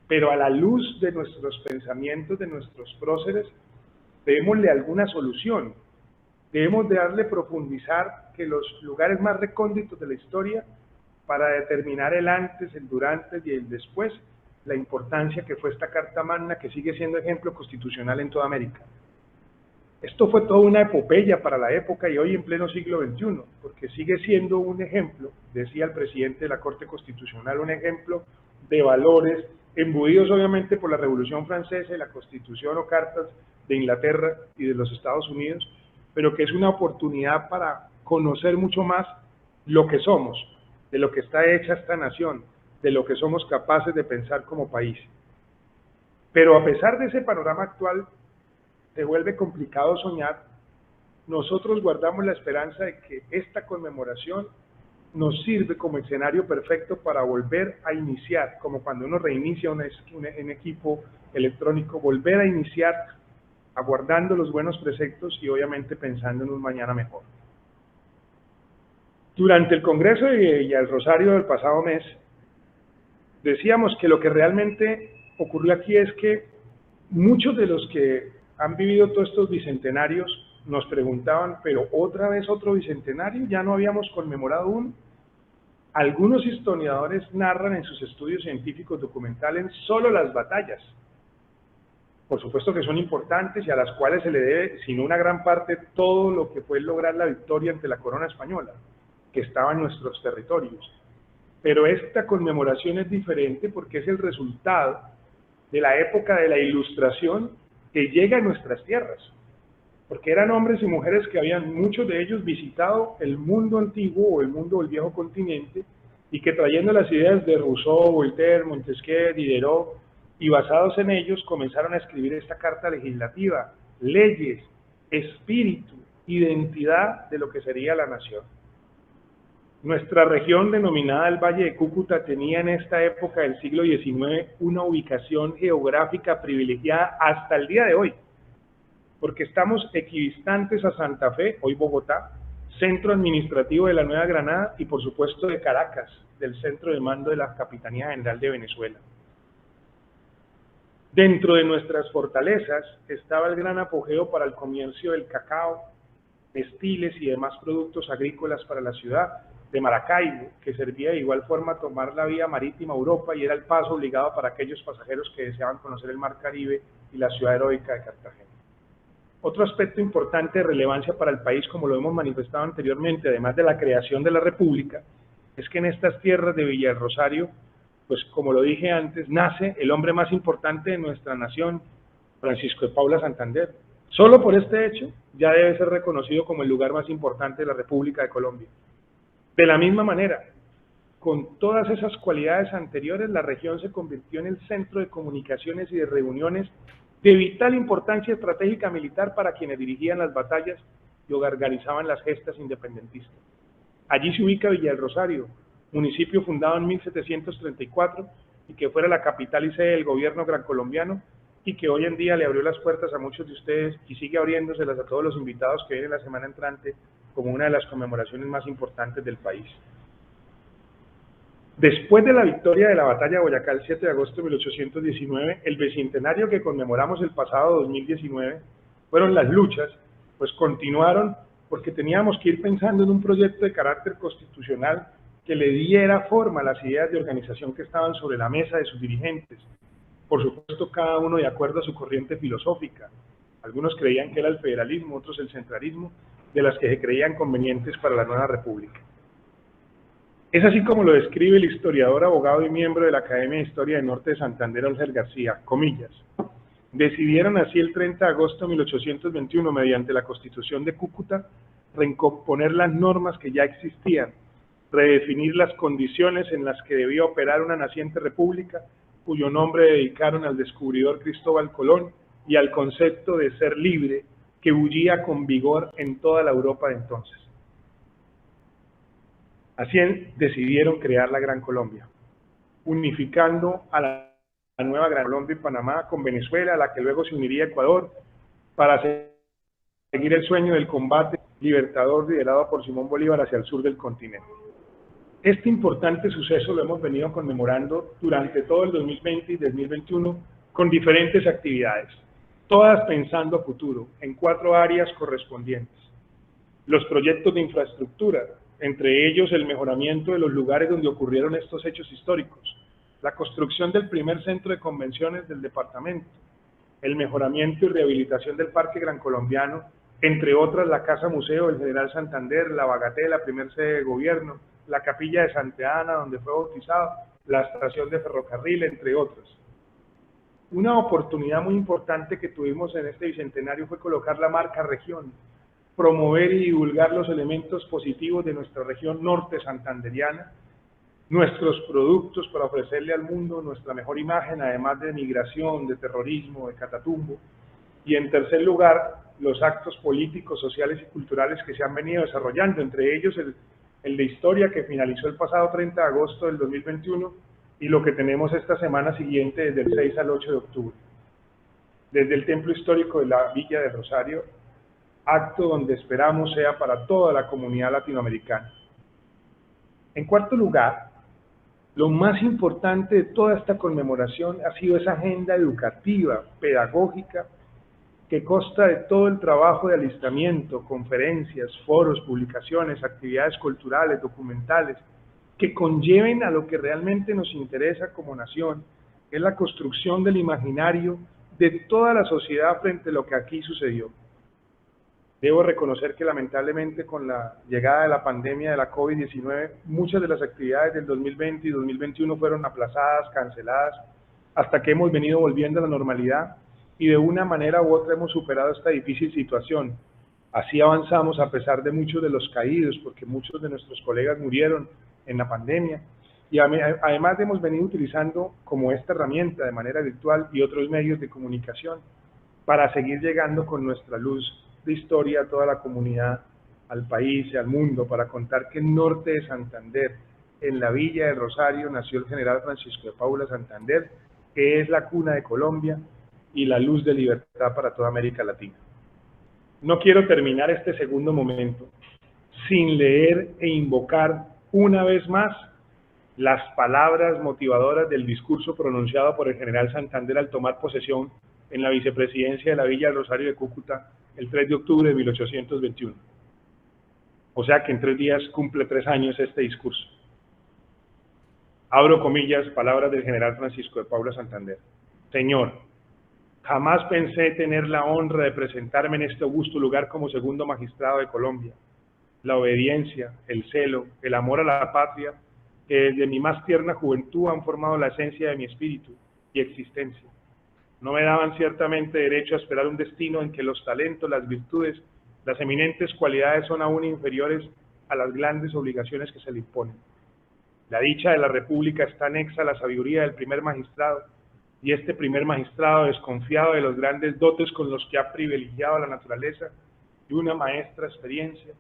pero a la luz de nuestros pensamientos, de nuestros próceres, démosle alguna solución. Debemos de darle profundizar que los lugares más recónditos de la historia para determinar el antes, el durante y el después, la importancia que fue esta Carta Magna que sigue siendo ejemplo constitucional en toda América. Esto fue toda una epopeya para la época y hoy en pleno siglo XXI, porque sigue siendo un ejemplo, decía el presidente de la Corte Constitucional, un ejemplo de valores embuidos obviamente por la Revolución Francesa y la Constitución o Cartas de Inglaterra y de los Estados Unidos, pero que es una oportunidad para conocer mucho más lo que somos, de lo que está hecha esta nación, de lo que somos capaces de pensar como país. Pero a pesar de ese panorama actual, se vuelve complicado soñar. Nosotros guardamos la esperanza de que esta conmemoración nos sirve como escenario perfecto para volver a iniciar, como cuando uno reinicia un equipo electrónico, volver a iniciar aguardando los buenos preceptos y obviamente pensando en un mañana mejor. Durante el Congreso de Villa del Rosario del pasado mes, decíamos que lo que realmente ocurrió aquí es que muchos de los que han vivido todos estos bicentenarios nos preguntaban, pero otra vez otro bicentenario, ya no habíamos conmemorado uno. Algunos historiadores narran en sus estudios científicos documentales solo las batallas, por supuesto que son importantes y a las cuales se le debe, sin una gran parte, todo lo que fue lograr la victoria ante la corona española, que estaba en nuestros territorios. Pero esta conmemoración es diferente porque es el resultado de la época de la Ilustración que llega a nuestras tierras, porque eran hombres y mujeres que habían, muchos de ellos, visitado el mundo antiguo o el mundo del viejo continente y que trayendo las ideas de Rousseau, Voltaire, Montesquieu, Diderot y basados en ellos comenzaron a escribir esta carta legislativa, leyes, espíritu, identidad de lo que sería la nación. Nuestra región denominada el Valle de Cúcuta tenía en esta época del siglo XIX una ubicación geográfica privilegiada hasta el día de hoy, porque estamos equidistantes a Santa Fe, hoy Bogotá, centro administrativo de la Nueva Granada y por supuesto de Caracas, del centro de mando de la Capitanía General de Venezuela. Dentro de nuestras fortalezas estaba el gran apogeo para el comercio del cacao, textiles y demás productos agrícolas para la ciudad de Maracaibo, que servía de igual forma a tomar la vía marítima a Europa y era el paso obligado para aquellos pasajeros que deseaban conocer el mar Caribe y la ciudad heroica de Cartagena. Otro aspecto importante de relevancia para el país, como lo hemos manifestado anteriormente, además de la creación de la República, es que en estas tierras de Villa del Rosario, pues como lo dije antes, nace el hombre más importante de nuestra nación, Francisco de Paula Santander. Solo por este hecho ya debe ser reconocido como el lugar más importante de la República de Colombia. De la misma manera, con todas esas cualidades anteriores, la región se convirtió en el centro de comunicaciones y de reuniones de vital importancia estratégica militar para quienes dirigían las batallas y organizaban las gestas independentistas. Allí se ubica Villa del Rosario, municipio fundado en 1734 y que fuera la capital y sede del gobierno gran colombiano y que hoy en día le abrió las puertas a muchos de ustedes y sigue abriéndoselas a todos los invitados que vienen la semana entrante como una de las conmemoraciones más importantes del país. Después de la victoria de la batalla de Boyacá el 7 de agosto de 1819, el bicentenario que conmemoramos el pasado 2019, fueron las luchas, pues continuaron porque teníamos que ir pensando en un proyecto de carácter constitucional que le diera forma a las ideas de organización que estaban sobre la mesa de sus dirigentes. Por supuesto, cada uno de acuerdo a su corriente filosófica. Algunos creían que era el federalismo, otros el centralismo, de las que se creían convenientes para la nueva república. Es así como lo describe el historiador, abogado y miembro de la Academia de Historia del Norte de Santander, Olger García, comillas. Decidieron así el 30 de agosto de 1821, mediante la Constitución de Cúcuta, recomponer las normas que ya existían, redefinir las condiciones en las que debía operar una naciente república, cuyo nombre dedicaron al descubridor Cristóbal Colón, y al concepto de ser libre que bullía con vigor en toda la Europa de entonces. Así decidieron crear la Gran Colombia, unificando a la nueva Gran Colombia y Panamá con Venezuela, a la que luego se uniría Ecuador, para seguir el sueño del combate libertador liderado por Simón Bolívar hacia el sur del continente. Este importante suceso lo hemos venido conmemorando durante todo el 2020 y 2021 con diferentes actividades, todas pensando a futuro, en 4 áreas correspondientes. Los proyectos de infraestructura, entre ellos el mejoramiento de los lugares donde ocurrieron estos hechos históricos, la construcción del primer centro de convenciones del departamento, el mejoramiento y rehabilitación del Parque Gran Colombiano, entre otras la Casa Museo del General Santander, la Bagatela, primer sede de gobierno, la Capilla de Santa Ana, donde fue bautizado, la estación de ferrocarril, entre otras. Una oportunidad muy importante que tuvimos en este bicentenario fue colocar la marca región, promover y divulgar los elementos positivos de nuestra región norte santanderiana, nuestros productos para ofrecerle al mundo nuestra mejor imagen, además de migración, de terrorismo, de Catatumbo, y en tercer lugar, los actos políticos, sociales y culturales que se han venido desarrollando, entre ellos el de historia que finalizó el pasado 30 de agosto del 2021 y lo que tenemos esta semana siguiente desde el 6 al 8 de octubre. Desde el Templo Histórico de la Villa de Rosario, acto donde esperamos sea para toda la comunidad latinoamericana. En cuarto lugar, lo más importante de toda esta conmemoración ha sido esa agenda educativa, pedagógica, que consta de todo el trabajo de alistamiento, conferencias, foros, publicaciones, actividades culturales, documentales, que conlleven a lo que realmente nos interesa como nación, que es la construcción del imaginario de toda la sociedad frente a lo que aquí sucedió. Debo reconocer que lamentablemente con la llegada de la pandemia de la COVID-19, muchas de las actividades del 2020 y 2021 fueron aplazadas, canceladas, hasta que hemos venido volviendo a la normalidad y de una manera u otra hemos superado esta difícil situación. Así avanzamos a pesar de muchos de los caídos, porque muchos de nuestros colegas murieron en la pandemia, y además hemos venido utilizando como esta herramienta de manera virtual y otros medios de comunicación para seguir llegando con nuestra luz de historia a toda la comunidad, al país y al mundo, para contar que en norte de Santander, en la Villa de Rosario, nació el general Francisco de Paula Santander, que es la cuna de Colombia y la luz de libertad para toda América Latina. No quiero terminar este segundo momento sin leer e invocar una vez más las palabras motivadoras del discurso pronunciado por el general Santander al tomar posesión en la vicepresidencia de la Villa del Rosario de Cúcuta el 3 de octubre de 1821. O sea que en 3 días cumple 3 años este discurso. Abro comillas, palabras del general Francisco de Paula Santander. Señor, jamás pensé tener la honra de presentarme en este augusto lugar como segundo magistrado de Colombia. La obediencia, el celo, el amor a la patria, que desde mi más tierna juventud han formado la esencia de mi espíritu y existencia. No me daban ciertamente derecho a esperar un destino en que los talentos, las virtudes, las eminentes cualidades son aún inferiores a las grandes obligaciones que se le imponen. La dicha de la República está anexa a la sabiduría del primer magistrado, y este primer magistrado, desconfiado de los grandes dotes con los que ha privilegiado la naturaleza y una maestra experiencia,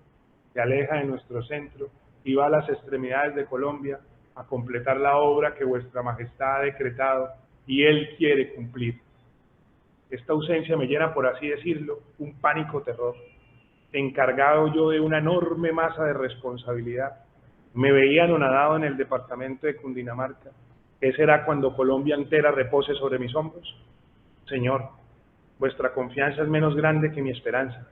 se aleja de nuestro centro y va a las extremidades de Colombia a completar la obra que vuestra majestad ha decretado y él quiere cumplir. Esta ausencia me llena, por así decirlo, un pánico terror. Encargado yo de una enorme masa de responsabilidad, me veía anonadado en el departamento de Cundinamarca. ¿Qué será cuando Colombia entera repose sobre mis hombros? Señor, vuestra confianza es menos grande que mi esperanza.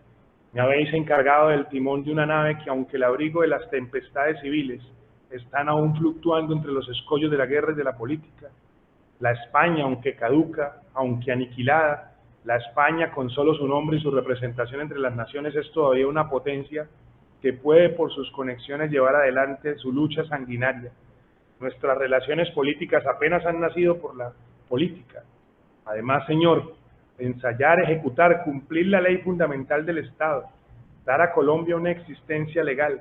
Me habéis encargado del timón de una nave que, aunque el abrigo de las tempestades civiles están aún fluctuando entre los escollos de la guerra y de la política, la España, aunque caduca, aunque aniquilada, la España con solo su nombre y su representación entre las naciones es todavía una potencia que puede por sus conexiones llevar adelante su lucha sanguinaria. Nuestras relaciones políticas apenas han nacido por la política. Además, Señor, ensayar, ejecutar, cumplir la ley fundamental del Estado, dar a Colombia una existencia legal,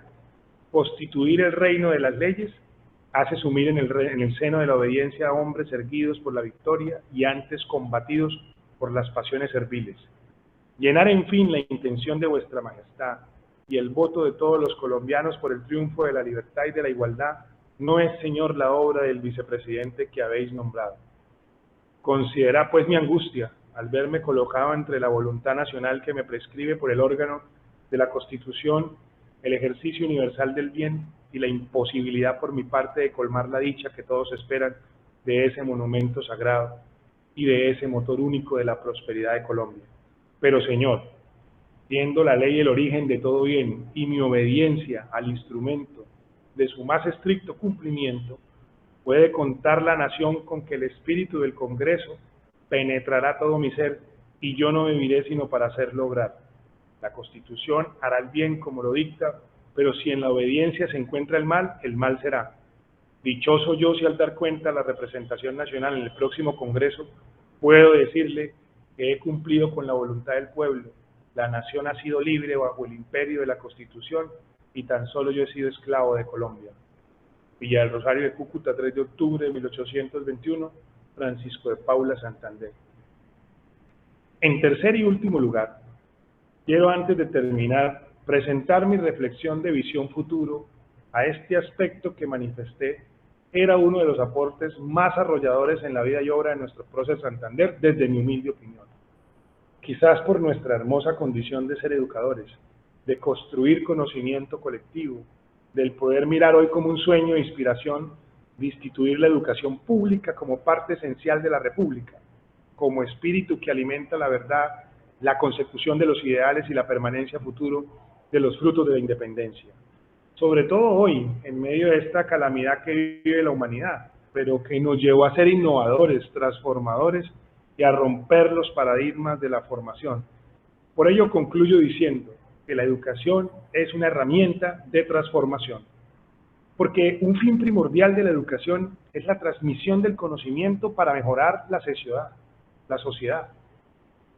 constituir el reino de las leyes, hace sumir en el seno de la obediencia a hombres erguidos por la victoria y antes combatidos por las pasiones serviles. Llenar en fin la intención de vuestra majestad y el voto de todos los colombianos por el triunfo de la libertad y de la igualdad no es, señor, la obra del vicepresidente que habéis nombrado. Considera pues mi angustia al verme colocado entre la voluntad nacional que me prescribe por el órgano de la Constitución el ejercicio universal del bien y la imposibilidad por mi parte de colmar la dicha que todos esperan de ese monumento sagrado y de ese motor único de la prosperidad de Colombia. Pero, señor, siendo la ley el origen de todo bien y mi obediencia al instrumento de su más estricto cumplimiento, puede contar la nación con que el espíritu del Congreso penetrará todo mi ser y yo no viviré sino para hacerlo obrar. La Constitución hará el bien como lo dicta, pero si en la obediencia se encuentra el mal será. Dichoso yo si al dar cuenta a la representación nacional en el próximo Congreso puedo decirle que he cumplido con la voluntad del pueblo. La nación ha sido libre bajo el imperio de la Constitución y tan solo yo he sido esclavo de Colombia. Villa del Rosario de Cúcuta, 3 de octubre de 1821, Francisco de Paula, Santander. En tercer y último lugar, quiero antes de terminar presentar mi reflexión de visión futuro a este aspecto que manifesté era uno de los aportes más arrolladores en la vida y obra de nuestro prócer Santander, desde mi humilde opinión. Quizás por nuestra hermosa condición de ser educadores, de construir conocimiento colectivo, del poder mirar hoy como un sueño e inspiración, de instituir la educación pública como parte esencial de la República, como espíritu que alimenta la verdad, la consecución de los ideales y la permanencia futuro de los frutos de la independencia. Sobre todo hoy, en medio de esta calamidad que vive la humanidad, pero que nos llevó a ser innovadores, transformadores y a romper los paradigmas de la formación. Por ello concluyo diciendo que la educación es una herramienta de transformación, porque un fin primordial de la educación es la transmisión del conocimiento para mejorar la sociedad.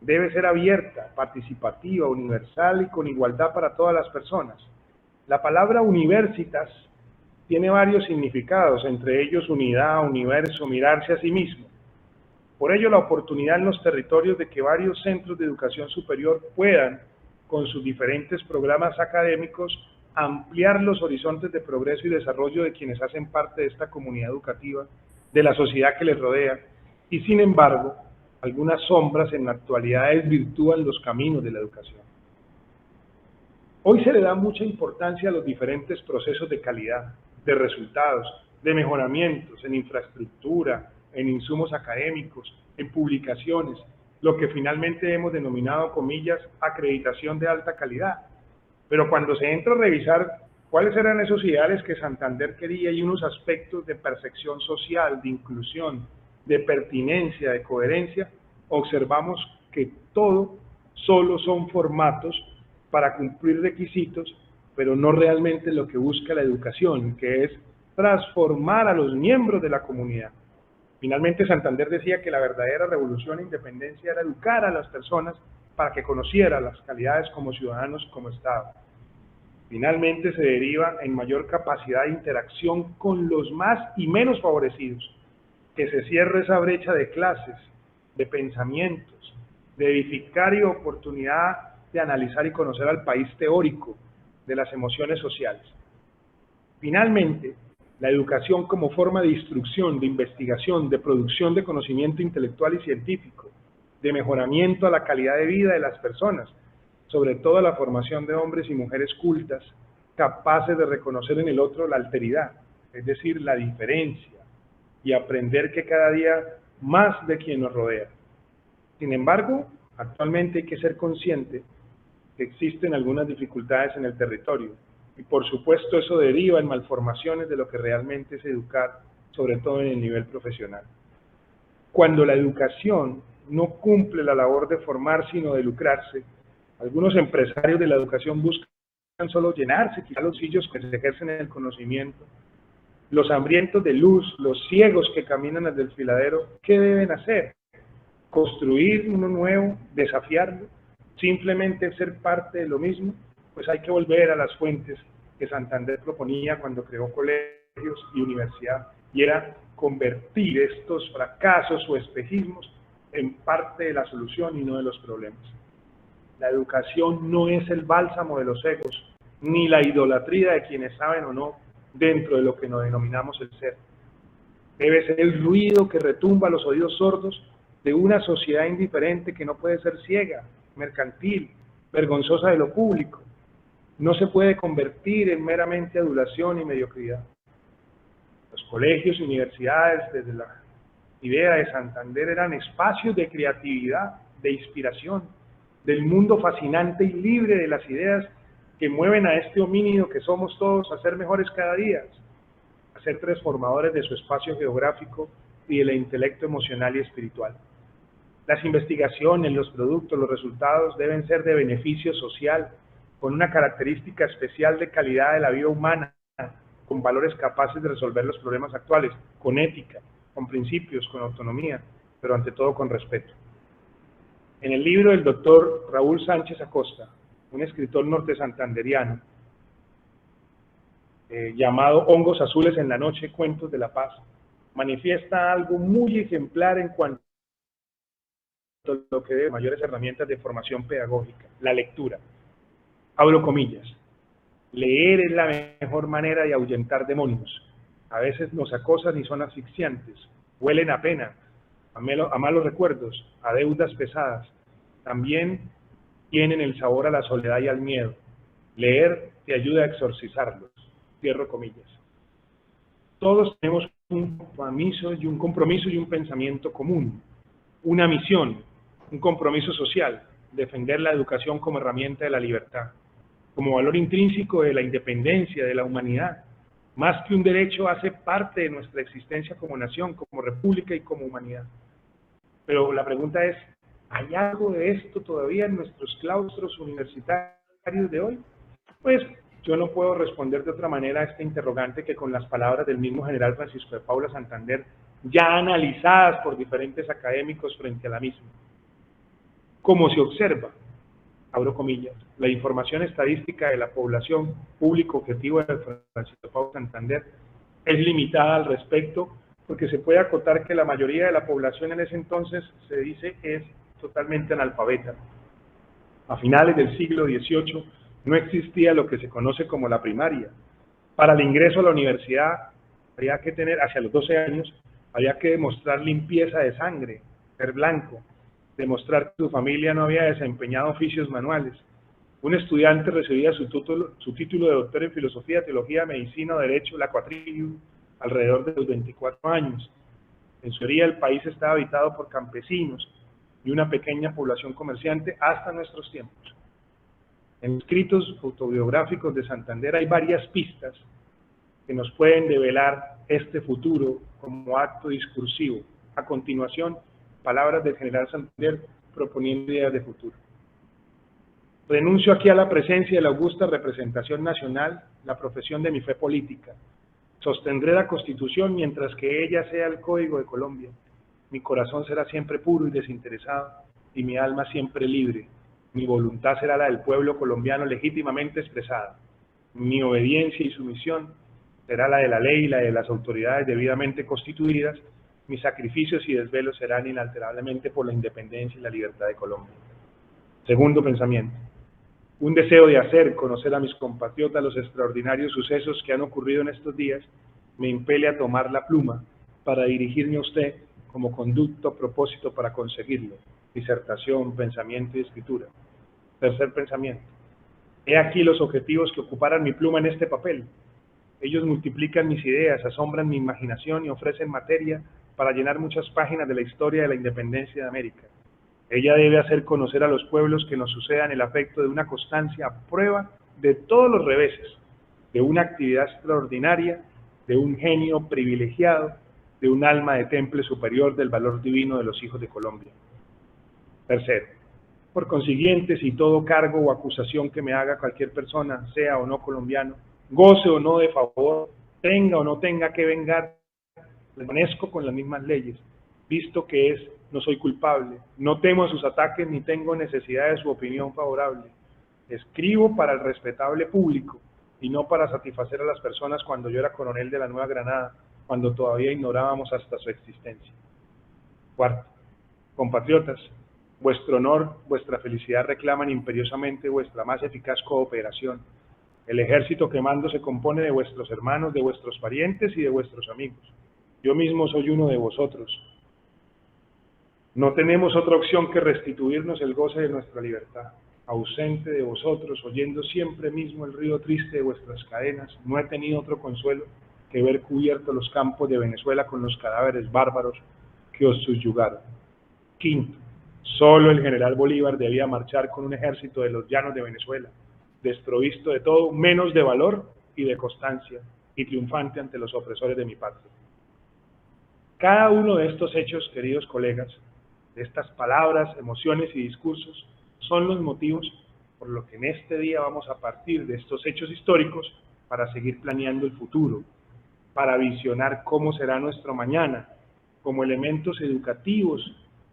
Debe ser abierta, participativa, universal y con igualdad para todas las personas. La palabra universitas tiene varios significados, entre ellos unidad, universo, mirarse a sí mismo. Por ello, la oportunidad en los territorios de que varios centros de educación superior puedan, con sus diferentes programas académicos, ampliar los horizontes de progreso y desarrollo de quienes hacen parte de esta comunidad educativa, de la sociedad que les rodea, y sin embargo, algunas sombras en la actualidad desvirtúan los caminos de la educación. Hoy se le da mucha importancia a los diferentes procesos de calidad, de resultados, de mejoramientos en infraestructura, en insumos académicos, en publicaciones, lo que finalmente hemos denominado, comillas, acreditación de alta calidad. Pero cuando se entra a revisar cuáles eran esos ideales que Santander quería y unos aspectos de percepción social, de inclusión, de pertinencia, de coherencia, observamos que todo solo son formatos para cumplir requisitos, pero no realmente lo que busca la educación, que es transformar a los miembros de la comunidad. Finalmente, Santander decía que la verdadera revolución e independencia era educar a las personas para que conocieran las calidades como ciudadanos, como Estado. Finalmente, se deriva en mayor capacidad de interacción con los más y menos favorecidos, que se cierre esa brecha de clases, de pensamientos, de edificar y oportunidad de analizar y conocer al país teórico, de las emociones sociales. Finalmente, la educación como forma de instrucción, de investigación, de producción de conocimiento intelectual y científico, de mejoramiento a la calidad de vida de las personas, sobre todo la formación de hombres y mujeres cultas, capaces de reconocer en el otro la alteridad, es decir, la diferencia, y aprender que cada día más de quien nos rodea. Sin embargo, actualmente hay que ser consciente que existen algunas dificultades en el territorio, y por supuesto eso deriva en malformaciones de lo que realmente es educar, sobre todo en el nivel profesional. Cuando la educación no cumple la labor de formar, sino de lucrarse, algunos empresarios de la educación buscan solo llenarse, quizá los sillos que se ejercen en el conocimiento. Los hambrientos de luz, los ciegos que caminan al desfiladero, ¿qué deben hacer? ¿Construir uno nuevo? ¿Desafiarlo? ¿Simplemente ser parte de lo mismo? Pues hay que volver a las fuentes que Santander proponía cuando creó colegios y universidad, y era convertir estos fracasos o espejismos en parte de la solución y no de los problemas. La educación no es el bálsamo de los egos, ni la idolatría de quienes saben o no dentro de lo que nos denominamos el ser. Debe ser el ruido que retumba a los oídos sordos de una sociedad indiferente que no puede ser ciega, mercantil, vergonzosa de lo público. No se puede convertir en meramente adulación y mediocridad. Los colegios y universidades, desde la idea de Santander, eran espacios de creatividad, de inspiración, del mundo fascinante y libre de las ideas que mueven a este homínido que somos todos a ser mejores cada día, a ser transformadores de su espacio geográfico y del intelecto emocional y espiritual. Las investigaciones, los productos, los resultados deben ser de beneficio social, con una característica especial de calidad de la vida humana, con valores capaces de resolver los problemas actuales, con ética, con principios, con autonomía, pero ante todo con respeto. En el libro del doctor Raúl Sánchez Acosta, un escritor norte santanderiano, llamado Hongos Azules en la Noche, Cuentos de la Paz, manifiesta algo muy ejemplar en cuanto a lo que debe mayores herramientas de formación pedagógica, la lectura. Abro comillas. Leer es la mejor manera de ahuyentar demonios. A veces nos acosan y son asfixiantes, huelen a pena, a malos recuerdos, a deudas pesadas. También tienen el sabor a la soledad y al miedo. Leer te ayuda a exorcizarlos. Cierro comillas. Todos tenemos un compromiso y un pensamiento común, una misión, un compromiso social, defender la educación como herramienta de la libertad, como valor intrínseco de la independencia, de la humanidad. Más que un derecho, hace parte de nuestra existencia como nación, como república y como humanidad. Pero la pregunta es, ¿hay algo de esto todavía en nuestros claustros universitarios de hoy? Pues yo no puedo responder de otra manera a este interrogante que con las palabras del mismo general Francisco de Paula Santander, ya analizadas por diferentes académicos frente a la misma. Como se observa, abro comillas, la información estadística de la población público objetivo de Francisco de Paula Santander es limitada al respecto, porque se puede acotar que la mayoría de la población en ese entonces, se dice, es totalmente analfabeta. A finales del siglo XVIII no existía lo que se conoce como la primaria. Para el ingreso a la universidad había que tener, hacia los 12 años, había que demostrar limpieza de sangre, ser blanco, demostrar que su familia no había desempeñado oficios manuales. Un estudiante recibía su título de doctor en filosofía, teología, medicina o derecho, la quadrivium, alrededor de los 24 años. En su teoría, el país estaba habitado por campesinos y una pequeña población comerciante hasta nuestros tiempos. En escritos autobiográficos de Santander hay varias pistas que nos pueden develar este futuro como acto discursivo. A continuación, palabras del general Santander proponiendo ideas de futuro. Renuncio aquí a la presencia de la augusta representación nacional, la profesión de mi fe política. Sostendré la Constitución mientras que ella sea el Código de Colombia. Mi corazón será siempre puro y desinteresado, y mi alma siempre libre. Mi voluntad será la del pueblo colombiano legítimamente expresada. Mi obediencia y sumisión será la de la ley y la de las autoridades debidamente constituidas. Mis sacrificios y desvelos serán inalterablemente por la independencia y la libertad de Colombia. Segundo pensamiento. Un deseo de hacer conocer a mis compatriotas los extraordinarios sucesos que han ocurrido en estos días me impele a tomar la pluma para dirigirme a usted como conducto propósito para conseguirlo. Disertación, pensamiento y escritura. Tercer pensamiento. He aquí los objetivos que ocuparan mi pluma en este papel. Ellos multiplican mis ideas, asombran mi imaginación y ofrecen materia para llenar muchas páginas de la historia de la independencia de América. Ella debe hacer conocer a los pueblos que nos sucedan el afecto de una constancia a prueba de todos los reveses, de una actividad extraordinaria, de un genio privilegiado, de un alma de temple superior del valor divino de los hijos de Colombia. Tercero, por consiguiente, si todo cargo o acusación que me haga cualquier persona, sea o no colombiano, goce o no de favor, tenga o no tenga que vengar, permanezco con las mismas leyes, visto que no soy culpable, no temo a sus ataques ni tengo necesidad de su opinión favorable. Escribo para el respetable público y no para satisfacer a las personas cuando yo era coronel de la Nueva Granada, cuando todavía ignorábamos hasta su existencia. Cuarto, Compatriotas, vuestro honor, vuestra felicidad reclaman imperiosamente vuestra más eficaz cooperación. El ejército que mando se compone de vuestros hermanos, de vuestros parientes y de vuestros amigos. Yo mismo soy uno de vosotros. No tenemos otra opción que restituirnos el goce de nuestra libertad. Ausente de vosotros, oyendo siempre mismo el ruido triste de vuestras cadenas, no he tenido otro consuelo que ver cubiertos los campos de Venezuela con los cadáveres bárbaros que os subyugaron. Quinto, solo el general Bolívar debía marchar con un ejército de los llanos de Venezuela, desprovisto de todo menos de valor y de constancia, y triunfante ante los opresores de mi patria. Cada uno de estos hechos, queridos colegas, de estas palabras, emociones y discursos, son los motivos por los que en este día vamos a partir de estos hechos históricos para seguir planeando el futuro, para visionar cómo será nuestro mañana, como elementos educativos,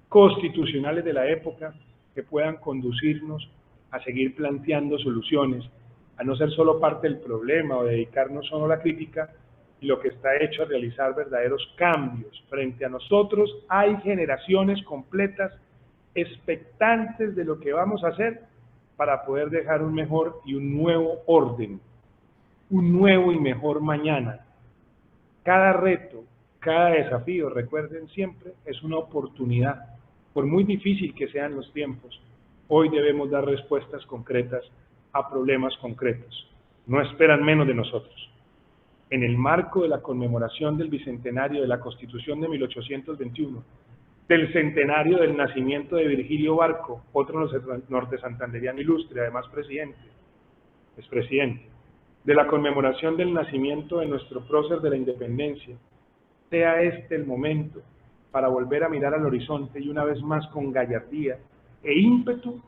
constitucionales de la época que puedan conducirnos a seguir planteando soluciones, a no ser solo parte del problema o dedicarnos solo a la crítica, y lo que está hecho a realizar verdaderos cambios. Frente a nosotros hay generaciones completas expectantes de lo que vamos a hacer para poder dejar un mejor y un nuevo orden, un nuevo y mejor mañana. Cada reto, cada desafío, recuerden siempre, es una oportunidad. Por muy difícil que sean los tiempos, hoy debemos dar respuestas concretas a problemas concretos. No esperan menos de nosotros. En el marco de la conmemoración del bicentenario de la Constitución de 1821, del centenario del nacimiento de Virgilio Barco, otro norte-santanderiano ilustre, además expresidente, de la conmemoración del nacimiento de nuestro prócer de la independencia, sea este el momento para volver a mirar al horizonte y una vez más con gallardía e ímpetu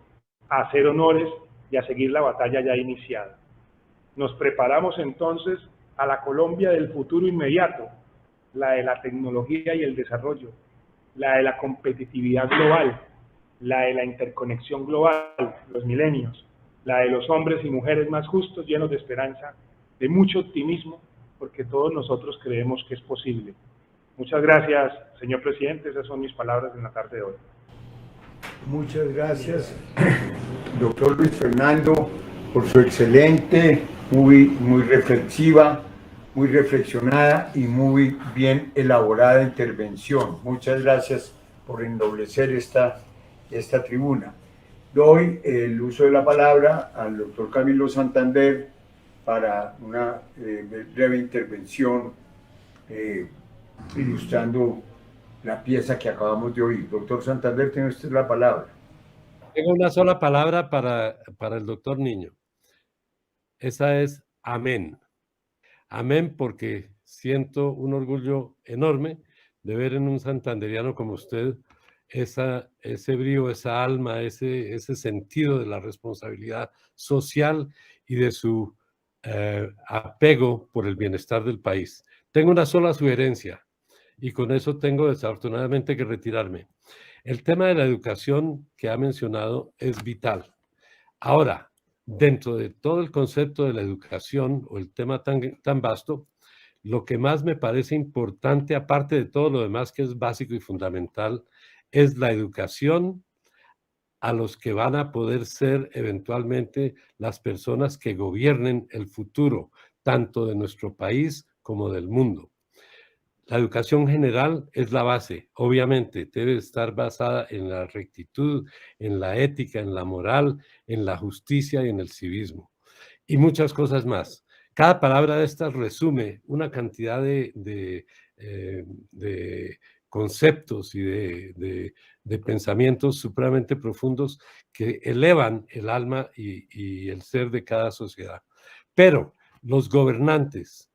a hacer honores y a seguir la batalla ya iniciada. Nos preparamos entonces a la Colombia del futuro inmediato, la de la tecnología y el desarrollo, la de la competitividad global, la de la interconexión global, los milenios, la de los hombres y mujeres más justos, llenos de esperanza, de mucho optimismo, porque todos nosotros creemos que es posible. Muchas gracias, señor presidente, esas son mis palabras en la tarde de hoy. Muchas gracias, doctor Luis Fernando, por su excelente, muy reflexiva, muy reflexionada y muy bien elaborada intervención. Muchas gracias por ennoblecer esta tribuna. Doy el uso de la palabra al doctor Camilo Santander para una breve intervención ilustrando la pieza que acabamos de oír. Doctor Santander, tiene usted la palabra. Tengo una sola palabra para el doctor Niño. Esa es amén. Amén, porque siento un orgullo enorme de ver en un santanderiano como usted ese brío, esa alma, ese sentido de la responsabilidad social y de su apego por el bienestar del país. Tengo una sola sugerencia y con eso tengo desafortunadamente que retirarme. El tema de la educación que ha mencionado es vital. Ahora, dentro de todo el concepto de la educación o el tema tan vasto, lo que más me parece importante, aparte de todo lo demás que es básico y fundamental, es la educación a los que van a poder ser eventualmente las personas que gobiernen el futuro, tanto de nuestro país como del mundo. La educación general es la base, obviamente, debe estar basada en la rectitud, en la ética, en la moral, en la justicia y en el civismo, y muchas cosas más. Cada palabra de estas resume una cantidad de conceptos y de pensamientos supremamente profundos que elevan el alma y el ser de cada sociedad. Pero los gobernantes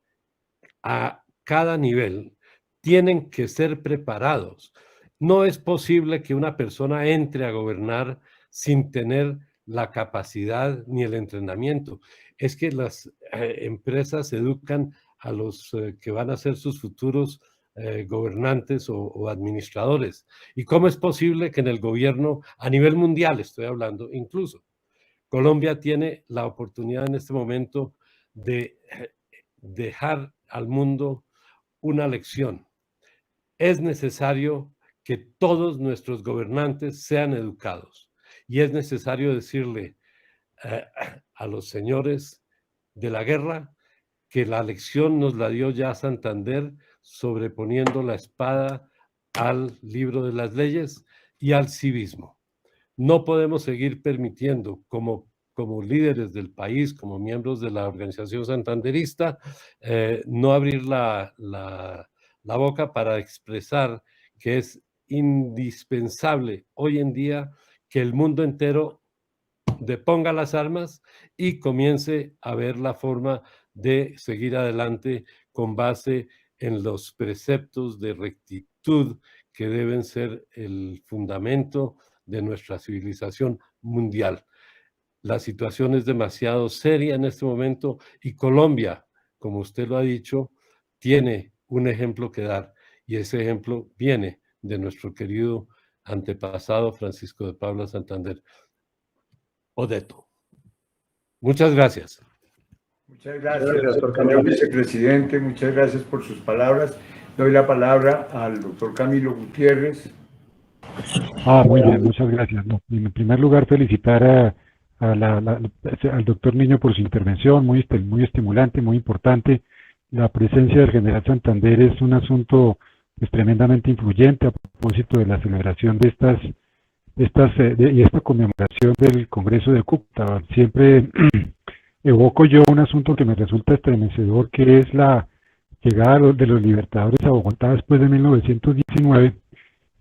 a cada nivel tienen que ser preparados. No es posible que una persona entre a gobernar sin tener la capacidad ni el entrenamiento. Es que las empresas educan a los que van a ser sus futuros gobernantes o administradores. ¿Y cómo es posible que en el gobierno, a nivel mundial estoy hablando, incluso, Colombia tiene la oportunidad en este momento de dejar al mundo una lección? Es necesario que todos nuestros gobernantes sean educados. Y es necesario decirle a los señores de la guerra que la lección nos la dio ya Santander, sobreponiendo la espada al libro de las leyes y al civismo. No podemos seguir permitiendo como líderes del país, como miembros de la organización santanderista, no abrir la boca para expresar que es indispensable hoy en día que el mundo entero deponga las armas y comience a ver la forma de seguir adelante con base en los preceptos de rectitud que deben ser el fundamento de nuestra civilización mundial. La situación es demasiado seria en este momento y Colombia, como usted lo ha dicho, tiene un ejemplo que dar y ese ejemplo viene de nuestro querido antepasado Francisco de Paula Santander Odeto. Muchas gracias. Muchas gracias, señor vicepresidente. Muchas gracias por sus palabras. Doy la palabra al doctor Camilo Gutiérrez. Muy bien, muchas gracias. No, en primer lugar, felicitar al doctor Niño por su intervención, muy estimulante, muy importante. La presencia del general Santander es un asunto pues, tremendamente influyente a propósito de la celebración de esta conmemoración del Congreso de Cúcuta. Siempre evoco yo un asunto que me resulta estremecedor, que es la llegada de los libertadores a Bogotá después de 1919,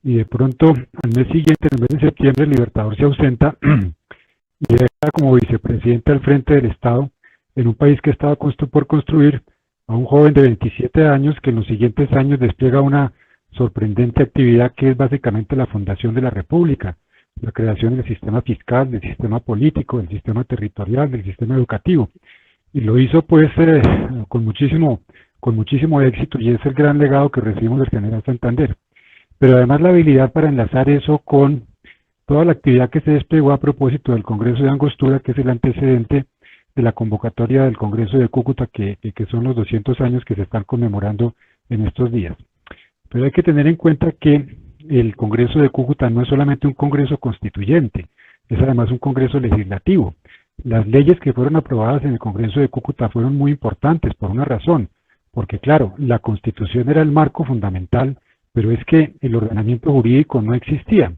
y de pronto al mes siguiente, en el mes de septiembre, el libertador se ausenta y deja como vicepresidente al frente del Estado en un país que estaba por construir a un joven de 27 años que en los siguientes años despliega una sorprendente actividad que es básicamente la fundación de la República, la creación del sistema fiscal, del sistema político, del sistema territorial, del sistema educativo. Y lo hizo pues con muchísimo éxito, y es el gran legado que recibimos del general Santander. Pero además la habilidad para enlazar eso con toda la actividad que se desplegó a propósito del Congreso de Angostura, que es el antecedente de la convocatoria del Congreso de Cúcuta, que son los 200 años que se están conmemorando en estos días. Pero hay que tener en cuenta que el Congreso de Cúcuta no es solamente un Congreso constituyente, es además un Congreso legislativo. Las leyes que fueron aprobadas en el Congreso de Cúcuta fueron muy importantes por una razón, porque claro, la Constitución era el marco fundamental, pero es que el ordenamiento jurídico no existía.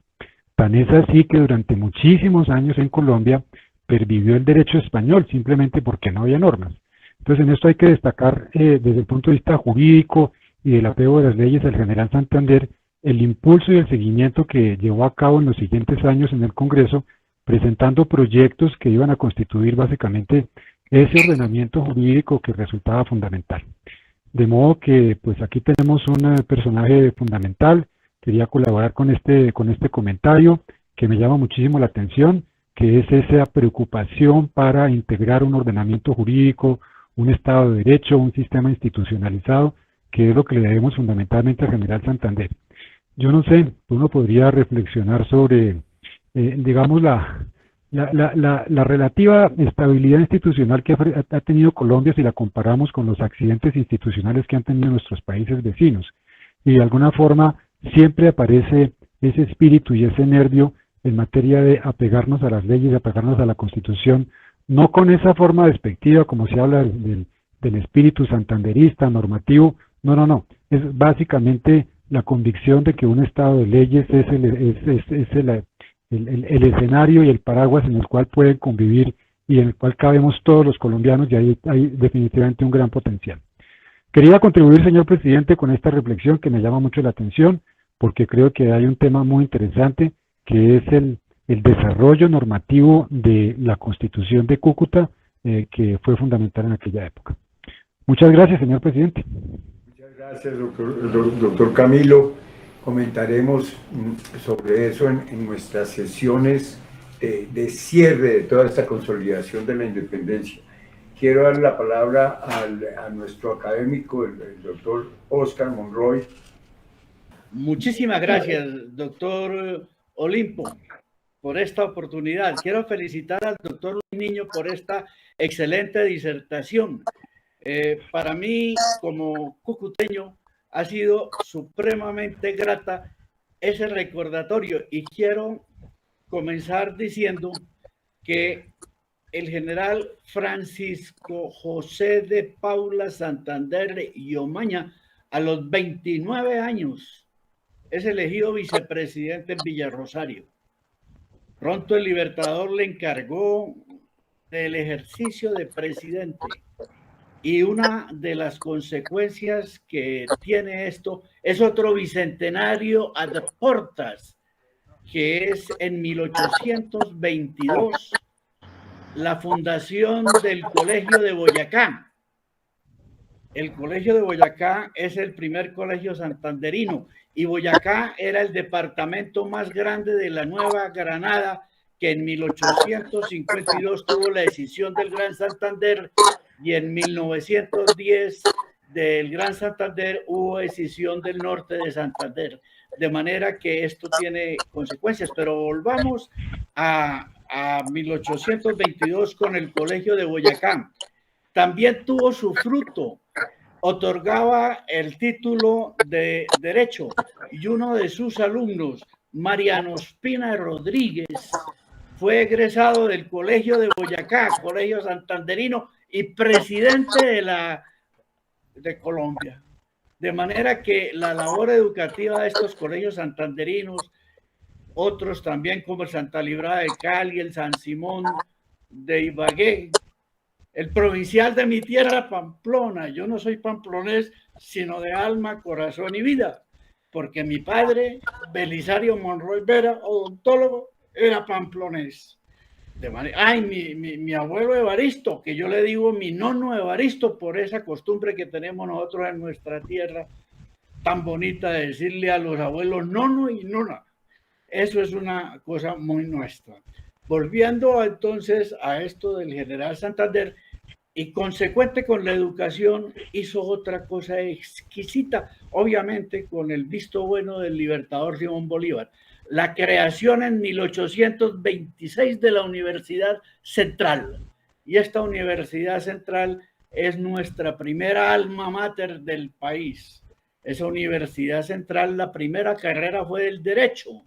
Tan es así que durante muchísimos años en Colombia pervivió el derecho español simplemente porque no había normas. Entonces en esto hay que destacar desde el punto de vista jurídico y del apego de las leyes al general Santander el impulso y el seguimiento que llevó a cabo en los siguientes años en el Congreso, presentando proyectos que iban a constituir básicamente ese ordenamiento jurídico que resultaba fundamental. De modo que pues aquí tenemos un personaje fundamental. Quería colaborar con este comentario que me llama muchísimo la atención, que es esa preocupación para integrar un ordenamiento jurídico, un Estado de Derecho, un sistema institucionalizado, que es lo que le debemos fundamentalmente al general Santander. Yo no sé, uno podría reflexionar sobre, digamos, la relativa estabilidad institucional que ha tenido Colombia si la comparamos con los accidentes institucionales que han tenido nuestros países vecinos. Y de alguna forma siempre aparece ese espíritu y ese nervio en materia de apegarnos a las leyes, apegarnos a la Constitución, no con esa forma despectiva como se habla del espíritu santanderista, normativo, no, es básicamente la convicción de que un Estado de leyes es el escenario y el paraguas en el cual pueden convivir y en el cual cabemos todos los colombianos, y ahí hay definitivamente un gran potencial. Quería contribuir, señor presidente, con esta reflexión que me llama mucho la atención, porque creo que hay un tema muy interesante, que es el desarrollo normativo de la Constitución de Cúcuta, que fue fundamental en aquella época. Muchas gracias, señor presidente. Muchas gracias, doctor Camilo. Comentaremos sobre eso en nuestras sesiones de cierre de toda esta consolidación de la independencia. Quiero dar la palabra a nuestro académico, el doctor Oscar Monroy. Muchísimas gracias, doctor Olimpo, por esta oportunidad. Quiero felicitar al doctor Niño por esta excelente disertación. Para mí, como cucuteño, ha sido supremamente grata ese recordatorio y quiero comenzar diciendo que el general Francisco José de Paula Santander y Omaña, a los 29 años, es elegido vicepresidente en Villarrosario. Pronto el Libertador le encargó del ejercicio de presidente. Y una de las consecuencias que tiene esto es otro bicentenario ad portas, que es en 1822 la fundación del Colegio de Boyacá. El Colegio de Boyacá es el primer colegio santanderino y Boyacá era el departamento más grande de la Nueva Granada, que en 1852 tuvo la decisión del Gran Santander y en 1910 del Gran Santander hubo decisión del norte de Santander. De manera que esto tiene consecuencias, pero volvamos a 1822 con el Colegio de Boyacá. También tuvo su fruto, otorgaba el título de Derecho y uno de sus alumnos, Mariano Espina Rodríguez, fue egresado del Colegio de Boyacá, Colegio Santanderino y presidente de Colombia. De manera que la labor educativa de estos colegios santanderinos, otros también como el Santa Librada de Cali, el San Simón de Ibagué, el provincial de mi tierra, Pamplona. Yo no soy pamplonés, sino de alma, corazón y vida, porque mi padre, Belisario Monroy Vera, odontólogo, era pamplonés. Mi abuelo Evaristo, que yo le digo mi nono Evaristo por esa costumbre que tenemos nosotros en nuestra tierra tan bonita de decirle a los abuelos nono y nona. Eso es una cosa muy nuestra. Volviendo entonces a esto del general Santander, y consecuente con la educación, hizo otra cosa exquisita, obviamente con el visto bueno del libertador Simón Bolívar. La creación en 1826 de la Universidad Central. Y esta Universidad Central es nuestra primera alma mater del país. Esa Universidad Central, la primera carrera fue el Derecho.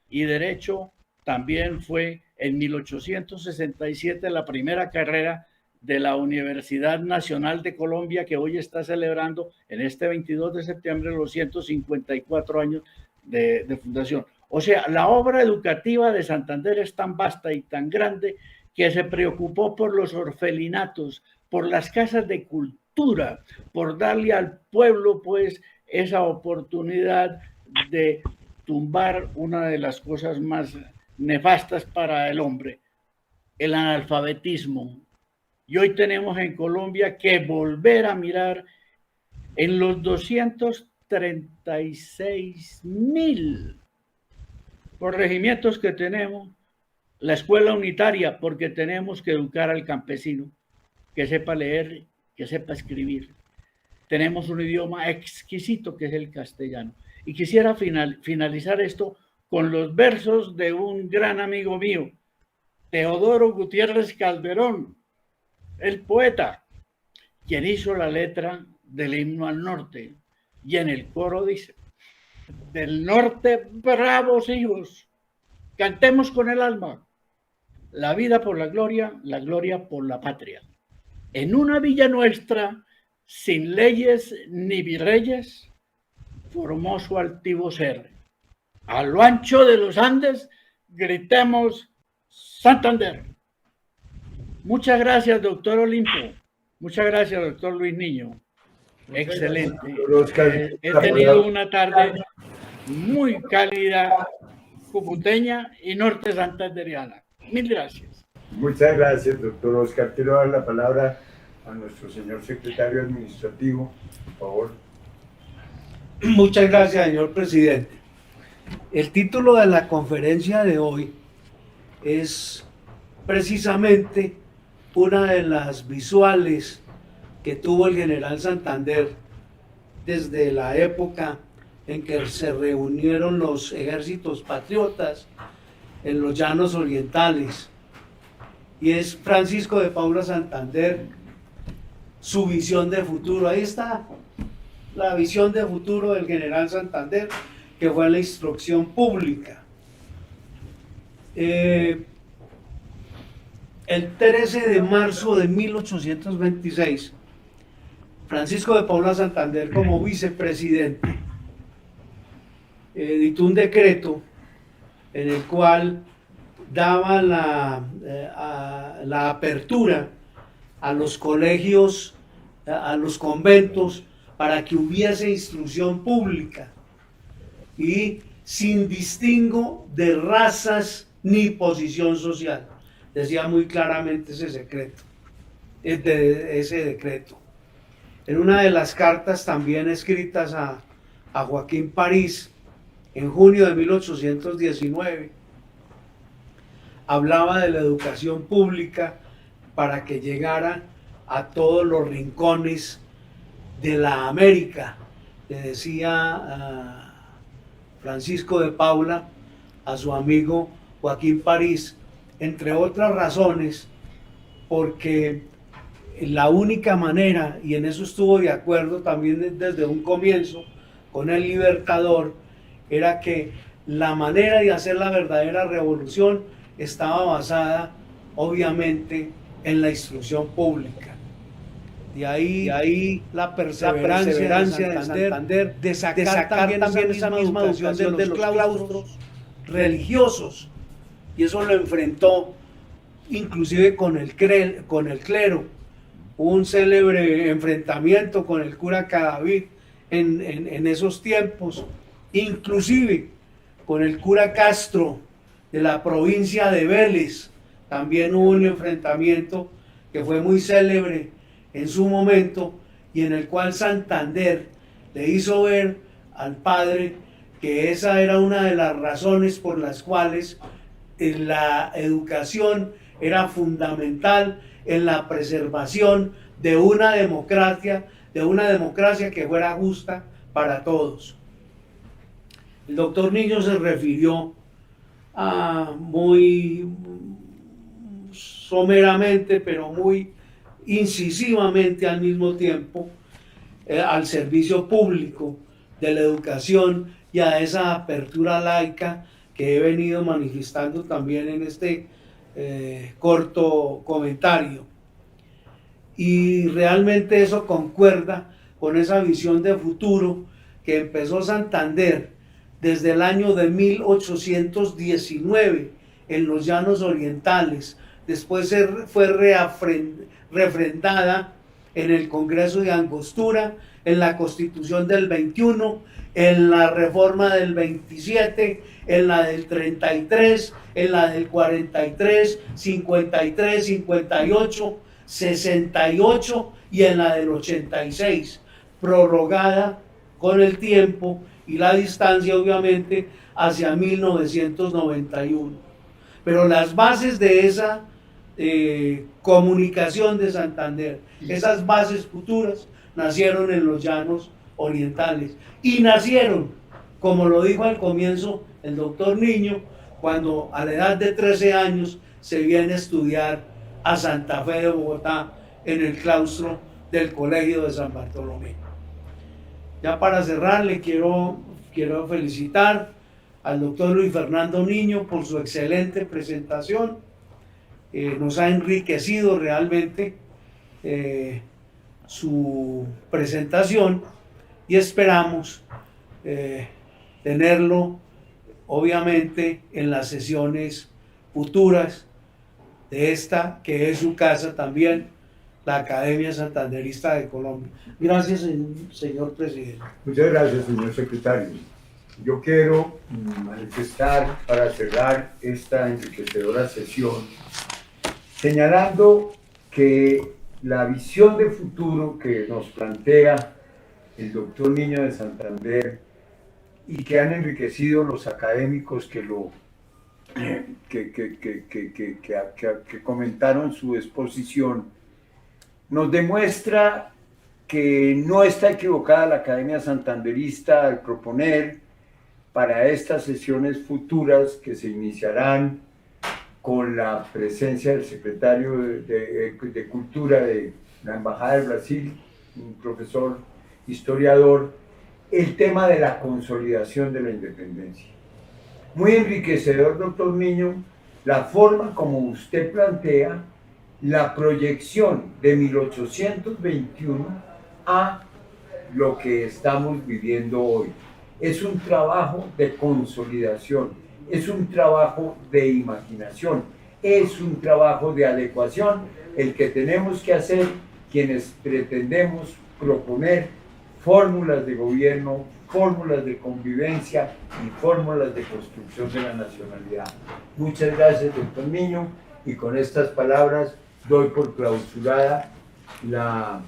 Y Derecho también fue en 1867 la primera carrera de la Universidad Nacional de Colombia, que hoy está celebrando en este 22 de septiembre los 154 años de fundación. O sea, la obra educativa de Santander es tan vasta y tan grande que se preocupó por los orfelinatos, por las casas de cultura, por darle al pueblo pues esa oportunidad de tumbar una de las cosas más nefastas para el hombre, el analfabetismo. Y hoy tenemos en Colombia que volver a mirar en los 236.000 corregimientos que tenemos, la escuela unitaria, porque tenemos que educar al campesino, que sepa leer, que sepa escribir. Tenemos un idioma exquisito que es el castellano. Y quisiera finalizar esto con los versos de un gran amigo mío, Teodoro Gutiérrez Calderón, el poeta, quien hizo la letra del himno al norte. Y en el coro dice: del norte, bravos hijos, cantemos con el alma, la vida por la gloria por la patria. En una villa nuestra, sin leyes ni virreyes, formó su altivo ser. A lo ancho de los Andes, gritemos Santander. Muchas gracias, doctor Olimpo. Muchas gracias, doctor Luis Niño. Excelente. He tenido una tarde muy cálida, cucuteña y norte santanderiana. Mil gracias. Muchas gracias, doctor Oscar. Quiero dar la palabra a nuestro señor secretario administrativo, por favor. Muchas gracias, señor presidente. El título de la conferencia de hoy es precisamente una de las visuales que tuvo el general Santander desde la época en que se reunieron los ejércitos patriotas en los llanos orientales, y es Francisco de Paula Santander, su visión de futuro. Ahí está la visión de futuro del general Santander, que fue la instrucción pública. El 13 de marzo de 1826, Francisco de Paula Santander, como vicepresidente, editó un decreto en el cual daba la apertura a los colegios, a los conventos, para que hubiese instrucción pública y sin distingo de razas ni posición social. Decía muy claramente ese decreto. En una de las cartas también escritas a Joaquín París, en junio de 1819, hablaba de la educación pública para que llegara a todos los rincones de la América. Le decía Francisco de Paula a su amigo Joaquín París, entre otras razones, porque la única manera, y en eso estuvo de acuerdo también desde un comienzo con el Libertador, era que la manera de hacer la verdadera revolución estaba basada obviamente en la instrucción pública. De ahí la perseverancia de Santander de sacar también esa misma educación de los claustros religiosos, y eso lo enfrentó inclusive con el clero. Hubo un célebre enfrentamiento con el cura Cadavid en esos tiempos, inclusive con el cura Castro de la provincia de Vélez. También hubo un enfrentamiento que fue muy célebre en su momento, y en el cual Santander le hizo ver al padre que esa era una de las razones por las cuales la educación era fundamental en la preservación de una democracia que fuera justa para todos. El doctor Niño se refirió muy someramente, pero muy incisivamente al mismo tiempo, al servicio público de la educación y a esa apertura laica que he venido manifestando también en este corto comentario. Y realmente eso concuerda con esa visión de futuro que empezó Santander desde el año de 1819 en los Llanos Orientales. Después fue refrendada en el Congreso de Angostura, en la Constitución del 21, en la Reforma del 27, en la del 33, en la del 43, 53, 58, 68 y en la del 86, prorrogada con el tiempo y la distancia obviamente hacia 1991. Pero las bases de esa comunicación de Santander, esas bases futuras, nacieron en los Llanos Orientales y nacieron, como lo dijo al comienzo el doctor Niño, cuando a la edad de 13 años se viene a estudiar a Santa Fe de Bogotá en el claustro del Colegio de San Bartolomé. Ya para cerrar, le quiero felicitar al doctor Luis Fernando Niño por su excelente presentación. Nos ha enriquecido realmente su presentación y esperamos tenerlo obviamente en las sesiones futuras de esta que es su casa también, la Academia Santanderista de Colombia. Gracias, señor presidente. Muchas gracias, señor secretario. Yo quiero manifestar para cerrar esta enriquecedora sesión, señalando que la visión de futuro que nos plantea el doctor Niño de Santander y que han enriquecido los académicos que comentaron su exposición, nos demuestra que no está equivocada la Academia Santanderista al proponer para estas sesiones futuras que se iniciarán con la presencia del secretario de Cultura de la Embajada del Brasil, un profesor historiador, el tema de la consolidación de la independencia. Muy enriquecedor, doctor Niño, la forma como usted plantea la proyección de 1821 a lo que estamos viviendo hoy. Es un trabajo de consolidación, es un trabajo de imaginación, es un trabajo de adecuación el que tenemos que hacer quienes pretendemos proponer fórmulas de gobierno, fórmulas de convivencia y fórmulas de construcción de la nacionalidad. Muchas gracias, doctor Niño, y con estas palabras doy por clausurada la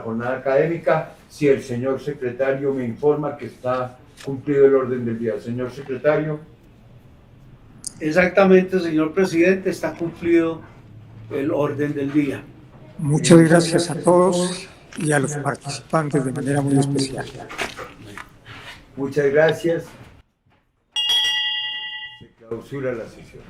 jornada académica. Si el señor secretario me informa que está cumplido el orden del día. Señor secretario. Exactamente, señor presidente, está cumplido el orden del día. Muchas gracias a todos y a los participantes de manera muy especial. Muchas gracias. Se clausura la sesión.